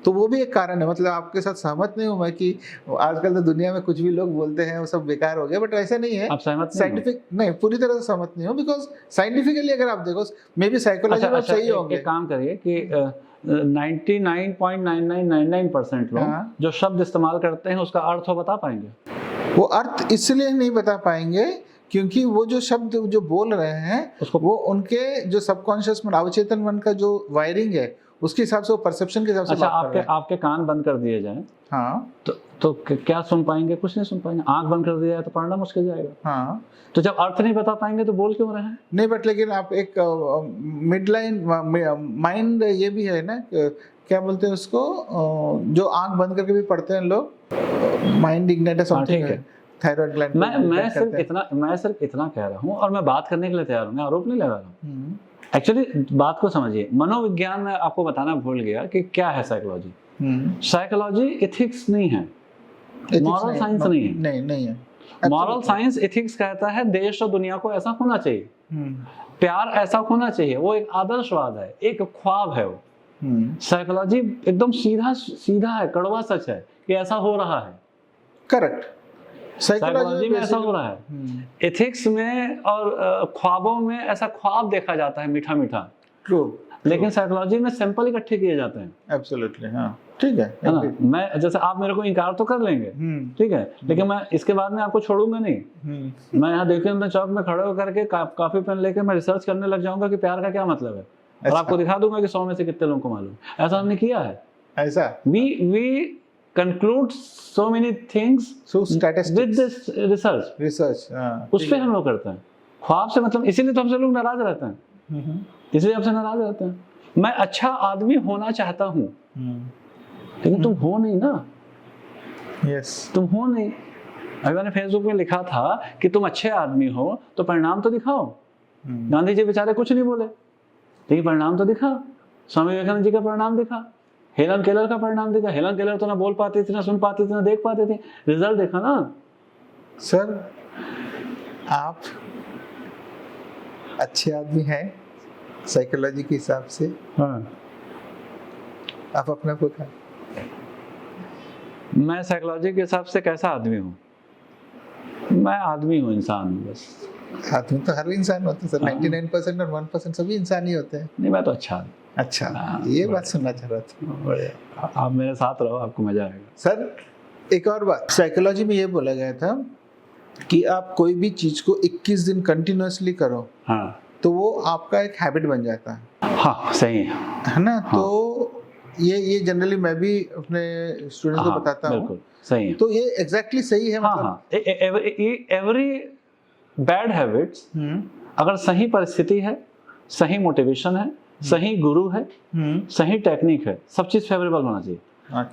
तो वो भी एक कारण है। मतलब आपके साथ सहमत नहीं हूँ मैं कि आजकल तो दुनिया में कुछ भी लोग बोलते हैं वो सब बेकार हो गया, बट ऐसा नहीं है। आप सहमत साइंटिफिक नहीं, पूरी तरह से सहमत नहीं हूँ, बिकॉज साइंटिफिकली अगर आप देखो, मे बी साइकोलॉजी में सही होंगे। एक काम करिए कि 99.9999% लोग जो शब्द इस्तेमाल करते हैं उसका अर्थ हो बता पाएंगे? वो अर्थ इसलिए नहीं बता पाएंगे क्योंकि वो जो शब्द जो बोल रहे हैं वो उनके जो सबकॉन्शियस मन, अवचेतन मन का जो वायरिंग है उसके हिसाब से, वो परसेप्शन के हिसाब से। अच्छा, आपके कान बंद कर दिए जाएं, हाँ, तो क्या सुन पाएंगे? कुछ नहीं सुन पाएंगे। आंख बंद कर दिया जाए तो पढ़ना मुश्किल जाएगा। हाँ, तो जब अर्थ नहीं बता पाएंगे तो बोल क्यों रहे हैं? नहीं, बट लेकिन आप एक मिडलाइन माइंड ये भी है ना, क्या बोलते हैं उसको, जो आंख बंद करके भी पढ़ते हैं लोग, माइंड इग्नाइट समथिंग है, थायराइड ग्लैंड। मैं सिर्फ इतना कह रहा हूँ, और मैं बात करने के लिए तैयार हूँ, मैं आरोप नहीं लगा रहा हूँ। एक्चुअली बात को समझिए। मनोविज्ञान में आपको बताना भूल गया कि क्या है साइकोलॉजी। साइकोलॉजी एथिक्स नहीं है, मॉरल साइंस नहीं है। नहीं है। मॉरल साइंस एथिक्स कहता है देश और दुनिया को ऐसा होना चाहिए, प्यार ऐसा होना चाहिए, वो एक आदर्शवाद है, एक ख्वाब है वो। साइकोलॉजी एकदम सीधा है, कड़वा सच है कि ऐसा हो रहा है। करेक्ट, साइकोलॉजी में ऐसा हो रहा है। एथिक्स में और ख्वाबों में ऐसा ख्वाब देखा जाता है मीठा मीठा। ट्रू। लेकिन साइकोलॉजी में सैंपल इकट्ठे किए जाते हैं। एब्सोल्युटली, हाँ, ठीक है ना। मैं जैसे आप मेरे को इनकार तो कर लेंगे, ठीक है, लेकिन मैं इसके बाद में आपको छोड़ूंगा नहीं। मैं यहाँ देखिए चौक में खड़े होकर के काफी पेन लेके मैं रिसर्च करने लग जाऊंगा कि प्यार का क्या मतलब है, और आपको दिखा दूंगा कि 100 में से कितने लोगों को मालूम। ऐसा हमने किया है। ऐसा we conclude so many things so statistics with this research उस पे हम लोग करते हैं। ख्वाब से मतलब, इसीलिए तो हमसे लोग नाराज रहते हैं, इसलिए हमसे नाराज रहते हैं। मैं अच्छा आदमी होना चाहता हूँ, लेकिन तुम हो नहीं ना। यस, तुम हो नहीं। अभी मैंने फेसबुक में लिखा था कि तुम अच्छे आदमी हो तो परिणाम तो दिखाओ। गांधी जी बेचारे कुछ नहीं बोले, लेकिन परिणाम तो दिखा। स्वामी विवेकानंद जी का परिणाम दिखा, हेलन केलर का परिणाम देखा। हेलन केलर तो ना बोल पाती थी, ना सुन पाती थी, ना देख पाती थी। रिजल्ट देखा ना सर। आप अच्छे आदमी हैं साइकोलॉजी के हिसाब से। हाँ, आप अपने को क्या? मैं साइकोलॉजी के हिसाब से कैसा आदमी हूँ? मैं आदमी हूँ, इंसान हूँ बस। आदमी तो हर इंसान होता है सर। 99% और 1% सभी इंसान ही होते हैं। नहीं, मैं तो अच्छा आदमी। अच्छा, ये बात सुनना चाह रहा था। आप मेरे साथ रहो, आपको मजा आएगा। सर एक और बात, साइकोलॉजी में ये बोला गया था कि आप कोई भी चीज को 21 दिन कंटिन्यूअसली करो, हाँ, तो वो आपका एक हैबिट बन जाता है। हाँ, सही है ना। हाँ। तो ये जनरली मैं भी अपने स्टूडेंट्स को बताता हूँ। बिल्कुल सही है। तो ये एग्जैक्टली सही है। मतलब एवरी बैड हैबिट्स, अगर सही परिस्थिति है, सही मोटिवेशन है, सही गुरु है, सही टेक्निक है, सब चीज फेवरेबल होना चाहिए।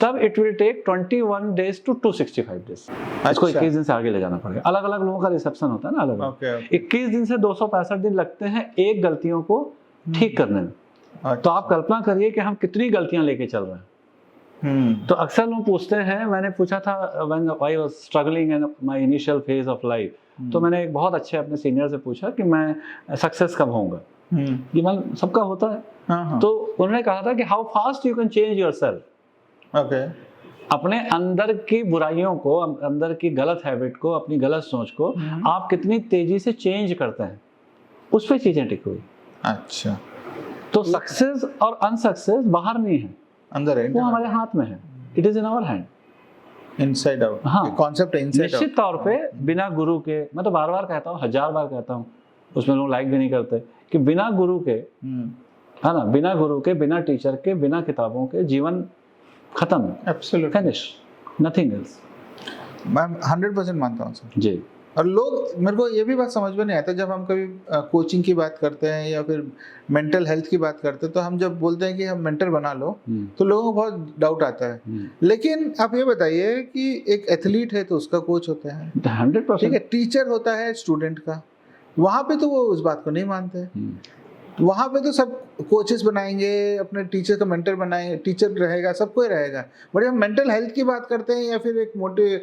तब it will take 21 days to 265 days। इसको 21 दिन से आगे ले जाना पड़ेगा। अलग अलग लोगों का रिसेप्शन होता है ना, अलग अलग। 21 दिन से 265 दिन लगते हैं एक गलतियों को ठीक करने में। तो आप कल्पना करिए कि हम कितनी गलतियां लेके चल रहे हैं। तो अक्सर लोग पूछते हैं, मैंने पूछा था when I was struggling in my initial phase of life, तो मैंने एक बहुत अच्छे अपने सीनियर से पूछा कि मैं सक्सेस कब होऊंगा। ये मन सबका होता है। तो उन्होंने कहा था कि how fast you can change yourself. अपने अंदर की बुराइयों को, अंदर की गलत हैबिट को, अपनी गलत सोच को आप कितनी तेजी से चेंज करते हैं, उस पर चीजें टिकी हुई। अच्छा, तो सक्सेस और अनसक्सेस बाहर नहीं है, अंदर है, वो हमारे हाथ में है। It is in our hand, inside out. हाँ, कॉन्सेप्ट इनसाइड आउट। निश्चित तौर पे बिना गुरु के, मैं तो बार बार कहता हूँ, 1000 बार कहता हूँ, उसमें लोग लाइक भी नहीं करते, कि बिना गुरु के, है ना, बिना गुरु के, बिना टीचर के, बिना किताबों के जीवन खत्म, एब्सोल्युटली फिनिश, नथिंग एल्स। मैं 100% मानता हूँ सर जी। और लोग, मेरे को ये भी बात समझ में नहीं आता, जब हम कभी कोचिंग की बात करते हैं या फिर मेंटल हेल्थ की बात करते हैं, तो हम जब बोलते हैं कि हम मेंटर बना लो, तो लोगों को बहुत डाउट आता है। लेकिन आप ये बताइए कि एक एथलीट है तो उसका कोच होता है, 100%। ठीक है, टीचर होता है स्टूडेंट का, वहाँ पे तो वो उस बात को नहीं मानते। वहाँ पे तो सब कोचेस बनाएंगे, अपने टीचर का मेंटर बनाएंगे, टीचर रहेगा, सब कोई रहेगा। बट हम मेंटल हेल्थ की बात करते हैं या फिर एक मोटे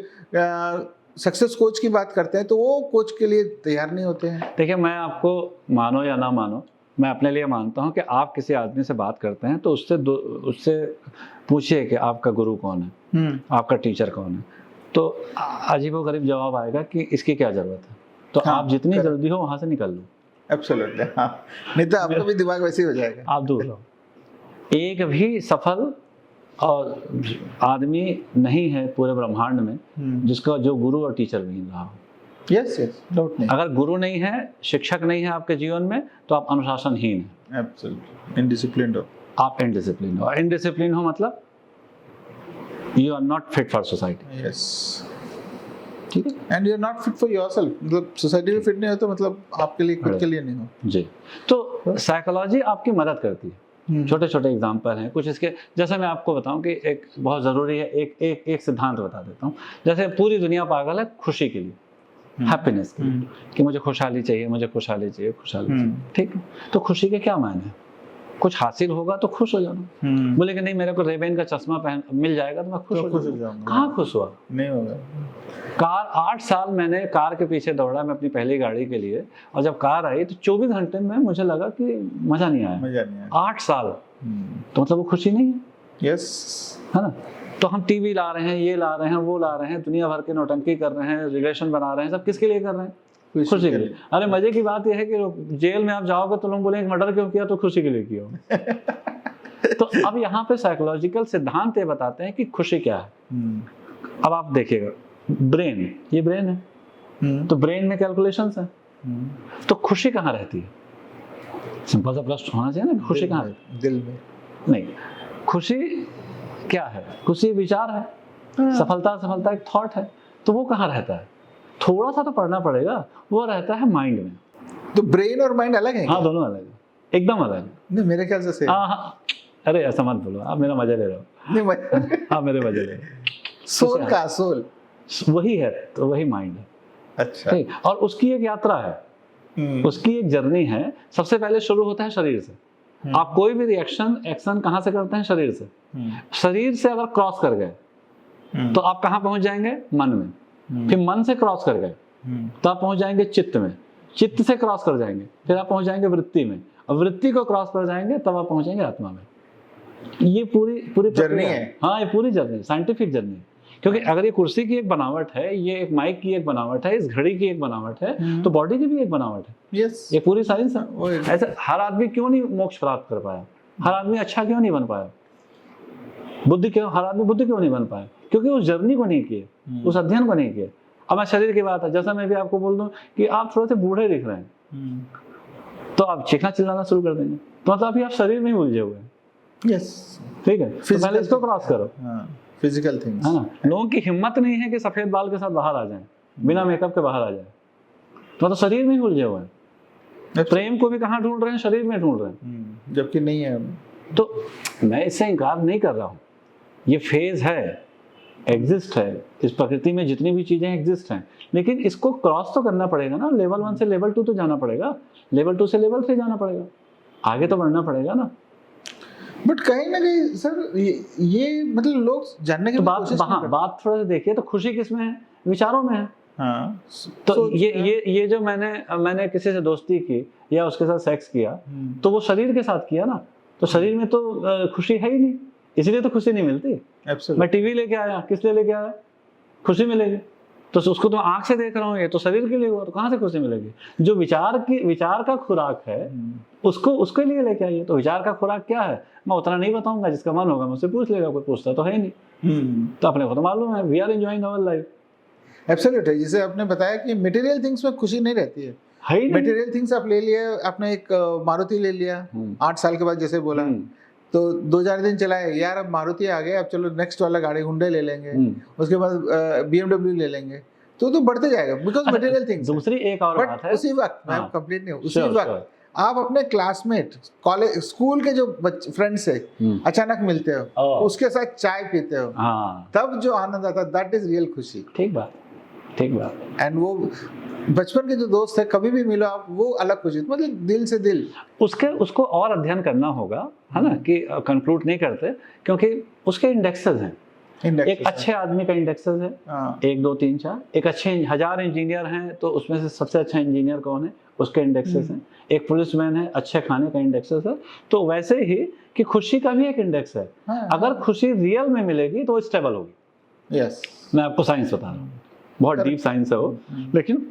सक्सेस कोच की बात करते हैं, तो वो कोच के लिए तैयार नहीं होते हैं। देखिए, मैं आपको मानो या ना मानो, मैं अपने लिए मानता हूँ कि आप किसी आदमी से बात करते हैं तो उससे पूछिए कि आपका गुरु कौन है, आपका टीचर कौन है, तो अजीबोगरीब जवाब आएगा कि इसकी क्या जरूरत है। तो हाँ, आप जितनी जल्दी हो वहां से निकल लो। एब्सोल्युटली, हाँ, नहीं तो आपका भी दिमाग वैसे ही हो जाएगा। आप दूर रहो। एक भी सफल और आदमी नहीं है पूरे ब्रह्मांड में जिसका जो गुरु और टीचर भी रहा हो। यस, डाउट नहीं। अगर गुरु नहीं है, शिक्षक नहीं है आपके जीवन में, तो आप अनुशासनहीन हैं। एब्सोल्युटली, इनडिसिप्लिन्ड हो। आप इनडिसिप्लिन हो, इनडिसिप्लिन हो मतलब you are not fit for society. Yes, ठीक है, and you are not fit for yourself, मतलब सोसाइटी में फिट नहीं हो तो मतलब आपके लिए, खुद के लिए नहीं हो। जी। तो साइकोलॉजी आपकी मदद करती है। छोटे छोटे एग्जाम्पल हैं कुछ इसके, जैसे मैं आपको बताऊं कि एक बहुत ज़रूरी है, एक सिद्धांत बता देता हूँ। जैसे पूरी दुनिया पागल है खुशी के लिए, हैप्पीनेस के लिए, कि मुझे खुशहाली चाहिए, मुझे खुशहाली चाहिए, खुशहाली चाहिए। ठीक है, तो खुशी के क्या मायने हैं? कुछ हासिल होगा तो खुश हो जाना। बोले कि नहीं, मेरे को रेबेन का चश्मा पहन मिल जाएगा तो मैं खुश हो जाऊंगा। कहाँ खुश हुआ? नहीं होगा। कार 8 साल मैंने कार के पीछे दौड़ा, मैं अपनी पहली गाड़ी के लिए, और जब कार आई तो 24 घंटे में मुझे लगा कि मजा नहीं आया। 8 साल, तो मतलब वो खुशी नहीं है। यस, है ना। तो हम टीवी ला रहे हैं, ये ला रहे हैं, वो ला रहे हैं, दुनिया भर के नौटंकी कर रहे हैं, रिलेशन बना रहे हैं, सब किसके लिए कर रहे हैं? खुशी के लिए। अरे मजे की बात यह है कि जेल में आप जाओगे तो लोग बोलेंगे मर्डर क्यों किया, तो खुशी के लिए किया। तो अब यहाँ पे साइकोलॉजिकल सिद्धांत ये बताते हैं कि खुशी क्या है। अब आप देखिएगा, ब्रेन, ये ब्रेन है, तो ब्रेन में कैलकुलेशंस है, तो खुशी कहाँ रहती है? सिंपल सा प्रश्न होना चाहिए ना, खुशी कहाँ? दिल में। नहीं, खुशी क्या है? खुशी विचार है, सफलता एक थॉट है, तो वो कहाँ रहता है? थोड़ा सा तो पढ़ना पड़ेगा, वो रहता है माइंड में। तो ब्रेन और माइंड अलग है? हाँ, दोनों अलग है, एकदम अलग है। नहीं, मेरे ख्याल से सेम। हाँ, अरे ऐसा मत बोलो, आप मेरा मजा ले रहे हो। नहीं, हाँ, मेरे मजे ले रहे हो। सोल का सोल वही है, तो वही माइंड है। अच्छा, ठीक, और उसकी एक यात्रा है, उसकी एक जर्नी है। सबसे पहले शुरू होता है शरीर से। आप कोई भी एक्शन कहाँ से करते हैं? शरीर से। शरीर से अगर क्रॉस कर गए तो आप कहाँ पहुंच जाएंगे? मन में। फिर मन से क्रॉस कर गए तो आप पहुंच जाएंगे चित्त में। चित्त से क्रॉस कर जाएंगे, फिर आप पहुंच जाएंगे वृत्ति में, और वृत्ति को क्रॉस कर जाएंगे तब आप पहुंचेंगे आत्मा में। ये पूरी जर्नी है। हाँ, ये पूरी जर्नी, साइंटिफिक जर्नी। क्योंकि अगर ये कुर्सी की एक बनावट है, ये एक माइक की एक बनावट है, इस घड़ी की एक बनावट है, तो बॉडी की भी एक बनावट है। यस, ये पूरी साइंस है। ऐसे हर आदमी क्यों नहीं मोक्ष प्राप्त कर पाया? हर आदमी अच्छा क्यों नहीं बन पाया? हर आदमी बुद्धि क्यों नहीं बन पाया? क्योंकि उस जर्नी को नहीं किए, उस अध्ययन को नहीं किए। अब मैं शरीर की बात है, जैसा मैं भी आपको बोल दूं कि आप थोड़े से बूढ़े दिख रहे हैं, तो आप चीखना चिल्लाना शुरू कर देंगे, तो मतलब अभी आप शरीर में ही उलझे हुए हैं। यस, ठीक है, तो पहले इसको क्रॉस करो। फिजिकल थिंग्स, है ना। लोगों की हिम्मत नहीं है कि सफेद बाल के साथ बाहर आ जाएं, बिना मेकअप के बाहर आ जाए, तो मतलब शरीर में ही उलझे हुए हैं। प्रेम को भी कहाँ ढूंढ रहे हैं? शरीर में ढूंढ रहे हैं, जबकि नहीं है। तो मैं इससे इनकार नहीं कर रहा हूँ, ये फेज है, एग्जिस्ट है, इस प्रकृति में जितनी भी चीजें एग्जिस्ट हैं, लेकिन इसको क्रॉस तो करना पड़ेगा ना, लेवल 1 से लेवल 2 तो जाना पड़ेगा, लेवल 2 से लेवल 3 जाना पड़ेगा, आगे तो बढ़ना पड़ेगा ना। बट कहीं ना कहीं सर ये मतलब लोग जानने की तो कोशिश नहीं करते। बात थोड़ा सा देखिए, तो खुशी किसमें है? विचारों में है। हाँ, तो ये जो मैंने किसी से दोस्ती की या उसके साथ सेक्स किया, तो वो शरीर के साथ किया ना, तो शरीर में तो खुशी है ही नहीं, इसलिए तो खुशी नहीं मिलती। मैं टीवी लेके आया, किस लिए लेके आया? खुशी मिलेगी। तो उसको तो आंख से देख रहा हूँ, ये तो शरीर के लिए हुआ, तो कहाँ से खुशी मिलेगी? जो विचार का खुराक है, उसके लिए लेके आइए। तो विचार का खुराक क्या है मैं उतना नहीं बताऊंगा, जिसका मन होगा मुझसे पूछ लेगा, कोई पूछता तो है नहीं। तो अपने को तो मालूम है, we are enjoying our life. Absolutely, जैसे आपने बताया कि मटेरियल थिंग्स में खुशी नहीं रहती है। मटेरियल थिंग्स आप ले लिए, आपने एक मारुति ले लिया 8 साल के बाद, जैसे बोला, तो 2-4 दिन चलाए, यार अब मारुति आ गया, अब चलो नेक्स्ट वाला गाड़ी हुंडई ले लेंगे, उसके बाद BMW ले लेंगे, तो बढ़ते जाएगा, बिकॉज मटेरियल थिंग्स। दूसरी एक और बात है, उसी वक्त मैं कंप्लीट नहीं हूँ, उसी वक्त आप अपने क्लासमेट, कॉलेज, स्कूल के जो फ्रेंड से अचानक मिलते हो, उसके साथ चाय पीते हो, तब जो आनंद आता है, दैट इज रियल खुशी। ठीक बात। एंड वो बचपन के जो दोस्त है, कभी भी मिलो आप, वो अलग खुशी, मतलब दिल से दिल। उसको और अध्ययन करना होगा, है ना, कि कंक्लूड नहीं करते, क्योंकि उसके इंडेक्सेस हैं। एक अच्छे आदमी का इंडेक्सेस है 1 2 3 4, एक अच्छे 1000 इंजीनियर हैं, तो उसमें से सबसे अच्छा इंजीनियर कौन है, उसके इंडेक्सेस हैं। एक पुलिसमैन है, अच्छे खाने का इंडेक्सेस है। तो वैसे ही कि खुशी का भी एक इंडेक्स है। अगर खुशी रियल में मिलेगी तो वो स्टेबल होगी। यस, मैं आपको साइंस बता रहा हूँ, बहुत डीप साइंस है वो, लेकिन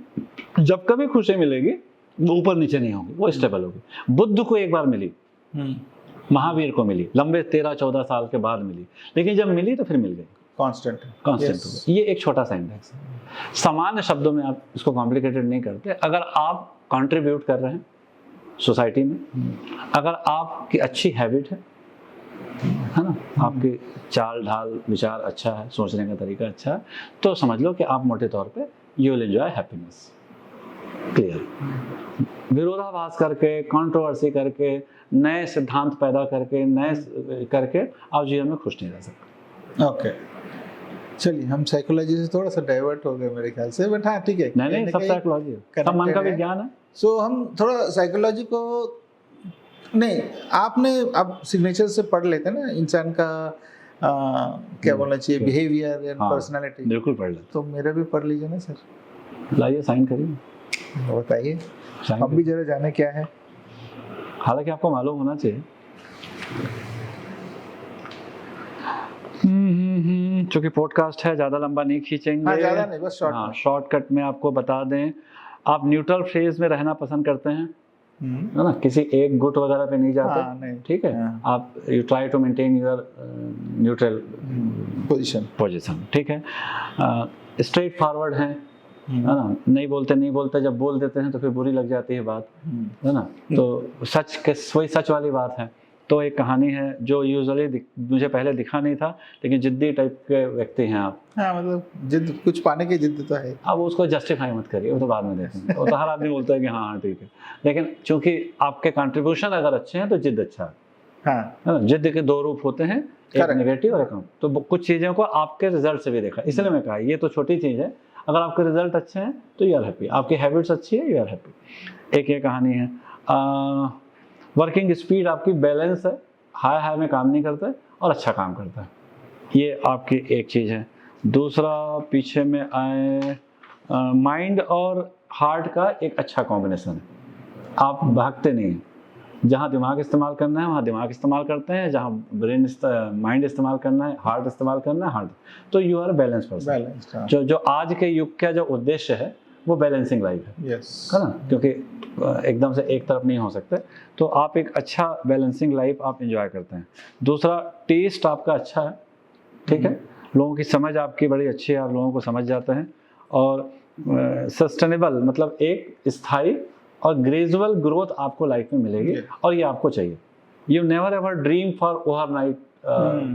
जब कभी खुशी मिलेगी वो ऊपर नीचे नहीं होगी, वो स्टेबल होगी। बुद्ध को एक बार मिली, महावीर को मिली, लंबे 13-14 साल के बाद मिली, लेकिन जब मिली तो फिर मिल गई, कांस्टेंट हो गई। ये एक छोटा सा इंडेक्स है। सामान्य शब्दों में आप इसको कॉम्प्लिकेटेड नहीं करते। अगर आप कंट्रीब्यूट कर रहे हैं सोसाइटी में, अगर आपकी अच्छी हैबिट है ना, आपकी चाल ढाल विचार अच्छा है, सोचने का तरीका अच्छा है, तो समझ लो कि आप मोटे तौर पे you will enjoy happiness. Clear? विरोधाभास करके, कंट्रोवर्सी करके, नए सिद्धांत पैदा करके, नए करके आप जीवन में खुश नहीं रह सकते। ओके, चलिए हम साइकोलॉजी से थोड़ा सा डाइवर्ट हो गए मेरे ख्याल से, बट हाँ ठीक है। नहीं, सब साइकोलॉजी है, सब मन का विज्ञान है। सो हम थोड़ा साइकोलॉजी को नहीं, आपने अब सिग्नेचर से पढ़ लेते हैं ना इंसान का क्या बोलना चाहिए, बिहेवियर एंड पर्सनालिटी। बिल्कुल पढ़ लेते। तो मेरा भी पढ़ लीजिए ना सर। लाइए साइन करिए, बताइए हम भी जरा जाने क्या है। हालांकि आपको मालूम होना चाहिए। चूंकि पॉडकास्ट है, ज्यादा लंबा नहीं खींचेंगे। हाँ, ज्यादा नहीं, बस शॉर्टकट में आपको बता दें, आप न्यूट्रल फेज में रहना पसंद करते हैं, है ना, किसी एक गुट वगैरह पे नहीं जाते। ठीक है, आप you try to maintain your neutral position. ठीक है, स्ट्रेट फॉरवर्ड है ना, नहीं बोलते, जब बोल देते हैं तो फिर बुरी लग जाती है बात, है ना। तो वही सच वाली बात है। तो एक कहानी है जो यूजुअली मुझे पहले दिखा नहीं था, लेकिन जिद्दी टाइप के व्यक्ति हैं आप। हाँ, मतलब जिद, कुछ पाने की जिद तो है। अब उसको जस्टिफाई मत करिए, वो तो बाद में देखेंगे। वो तो हर आदमी बोलता है कि हाँ ठीक है, लेकिन चूंकि आपके कंट्रीब्यूशन अगर अच्छे हैं तो जिद अच्छा है। हाँ, जिद के 2 रूप होते हैं, एक नेगेटिव और एक। तो कुछ चीज़ों को आपके रिजल्ट से भी देखा, इसलिए मैं कहा ये तो छोटी चीज़ है। अगर आपके रिजल्ट अच्छे हैं तो यू आर हैप्पी, आपकी हैबिट्स अच्छी है, यू आर हैप्पी। एक ये कहानी है। वर्किंग स्पीड आपकी बैलेंस है, हाई में काम नहीं करता है और अच्छा काम करता है, ये आपकी एक चीज़ है। दूसरा, पीछे में आए, माइंड और हार्ट का एक अच्छा कॉम्बिनेशन है। आप भागते नहीं हैं, जहाँ दिमाग इस्तेमाल करना है वहाँ दिमाग इस्तेमाल करते हैं, जहाँ माइंड इस्तेमाल करना है, हार्ट इस्तेमाल करना है, हार्ट। तो यू आर बैलेंस पर्सन। जो आज के युग का जो उद्देश्य है वो बैलेंसिंग लाइफ है, है ना, क्योंकि एकदम से एक तरफ नहीं हो सकते। तो आप एक अच्छा बैलेंसिंग लाइफ आप एंजॉय करते हैं। दूसरा, टेस्ट आपका अच्छा है, ठीक है, लोगों की समझ आपकी बड़ी अच्छी है, आप लोगों को समझ जाते हैं। और सस्टेनेबल मतलब एक स्थायी और ग्रेजुअल ग्रोथ आपको लाइफ में मिलेगी, और ये आपको चाहिए। You never ever dream for overnight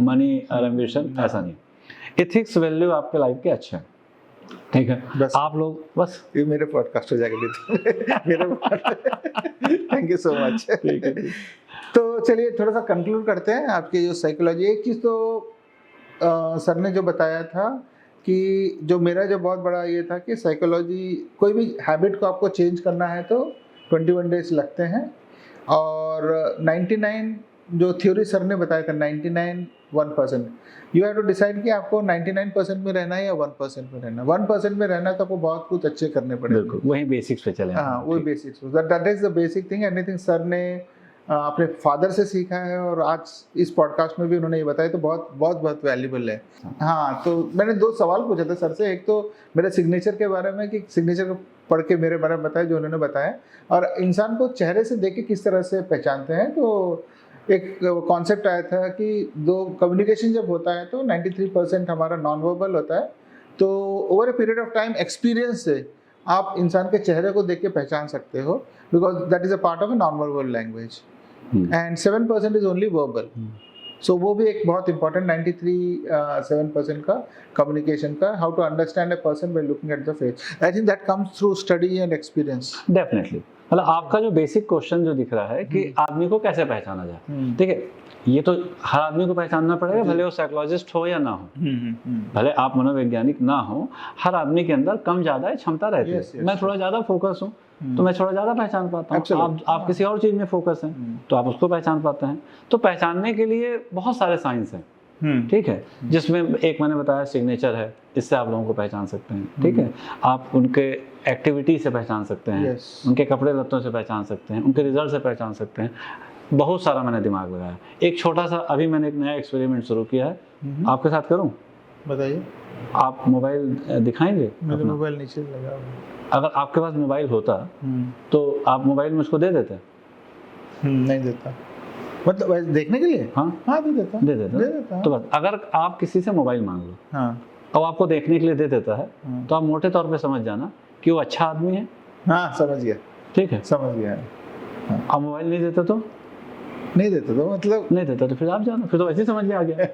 money और एम्बिशन, ऐसा नहीं। एथिक्स वैल्यू आपके लाइफ के अच्छे हैं, ठीक है। बस आप लोग, बस ये मेरे पॉडकास्ट हो जाएगा मेरे थैंक यू सो मच। तो चलिए थोड़ा सा कंक्लूड करते हैं आपकी जो साइकोलॉजी। एक चीज़ तो सर ने जो बताया था कि जो मेरा जो बहुत बड़ा ये था कि साइकोलॉजी, कोई भी हैबिट को आपको चेंज करना है तो 21 डेज लगते हैं, और 99 जो थ्योरी सर ने बताया था 99 1%, यू हैव टू डिसाइड कि आपको 99% में रहना है या 1% में रहना है। 1% में रहना है तो आपको बहुत कुछ अच्छे करने पड़ेंगे, वही बेसिक्स पे चले। हाँ, वही basics, that is the basic thing. Anything sir ने अपने फादर से सीखा है और आज इस पॉडकास्ट में भी उन्होंने ये बताया, तो बहुत बहुत बहुत वैल्यूबल है। हाँ, तो मैंने 2 सवाल पूछा था सर से, एक तो मेरे सिग्नेचर के बारे में कि सिग्नेचर को पढ़ के मेरे बारे में बताया जो उन्होंने बताया, और इंसान को चेहरे से देख के किस तरह से पहचानते हैं। तो एक कॉन्सेप्ट आया था कि दो कम्युनिकेशन जब होता है तो 93% हमारा नॉन वर्बल होता है, तो over a period of time experience से आप इंसान के चेहरे को देख के पहचान सकते हो, because that is a part of a non verbal language, and 7% is only verbal. So वो भी एक बहुत इंपॉर्टेंट 7% का कम्युनिकेशन का, how to understand a person by looking at the face. I think that comes through study and experience. Definitely, मतलब आपका जो बेसिक क्वेश्चन जो दिख रहा है कि आदमी को कैसे पहचाना जाए, ठीक है, ये तो हर आदमी को पहचानना पड़ेगा, भले वो साइकोलॉजिस्ट हो या ना हो, भले आप मनोवैज्ञानिक ना हो, हर आदमी के अंदर कम ज्यादा क्षमता रहती है। मैं थोड़ा ज्यादा फोकस हूँ तो मैं थोड़ा ज्यादा पहचान पाता हूँ, आप किसी और चीज में फोकस हैं तो आप उसको पहचान पाते हैं। तो पहचानने के लिए बहुत सारे साइंस हैं, ठीक है, जिसमें एक मैंने बताया सिग्नेचर है, इससे आप लोगों को पहचान सकते हैं, ठीक है, आप उनके एक्टिविटी से पहचान सकते हैं, उनके कपड़े लत्तों से पहचान सकते हैं, उनके रिजल्ट से पहचान सकते हैं। बहुत सारा मैंने दिमाग लगाया। एक छोटा सा अभी मैंने एक नया एक्सपेरिमेंट शुरू किया है, आपके साथ करूं? बताइए। आप मोबाइल दिखाएंगे? मेरे मोबाइल नीचे लगा हुआ है। अगर आपके पास मोबाइल होता तो आप मोबाइल मुझको दे देते? नहीं देता, मतलब देखने के लिए। हाँ दे देता। तो बस, अगर आप किसी से मोबाइल मांग लो और आपको देखने के लिए दे देता है, तो आप मोटे तौर पे समझ जाना कि वो अच्छा आदमी है। हाँ, समझ गया, ठीक है, समझ गया। आप मोबाइल नहीं देते तो नहीं देता, तो मतलब नहीं देता तो फिर आप जाना, फिर तो वैसे ही समझ में आ गया।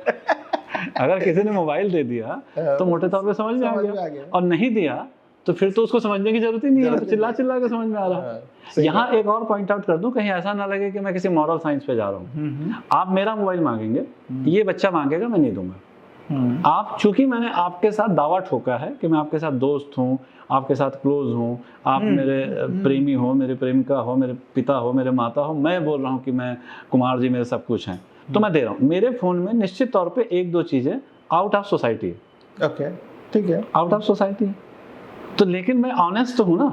अगर किसी ने मोबाइल दे दिया तो मोटे तौर पे समझ में आ गया, और नहीं दिया तो फिर तो उसको समझने की जरूरत ही नहीं है, चिल्ला चिल्ला के समझ में आ रहा है। यहाँ एक और पॉइंट आउट कर दूं, कहीं ऐसा ना लगे कि मैं किसी मॉरल साइंस पे जा रहा हूँ। आप मेरा मोबाइल मांगेंगे, ये बच्चा मांगेगा, मैं नहीं दूंगा। आप, चूंकि मैंने आपके साथ दावा ठोका है कि मैं आपके साथ दोस्त हूँ, आपके साथ क्लोज हूँ, आप मेरे प्रेमी हो, मेरे प्रेमिका हो, मेरे पिता हो, मेरे माता हो, मैं बोल रहा हूँ कि मैं कुमार जी मेरे सब कुछ हैं, तो मैं दे रहा हूँ। मेरे फोन में निश्चित तौर पे 1-2 चीजें आउट ऑफ सोसाइटी है। ओके, ठीक है, आउट ऑफ सोसाइटी है, तो लेकिन मैं ऑनेस्ट तो हूँ ना,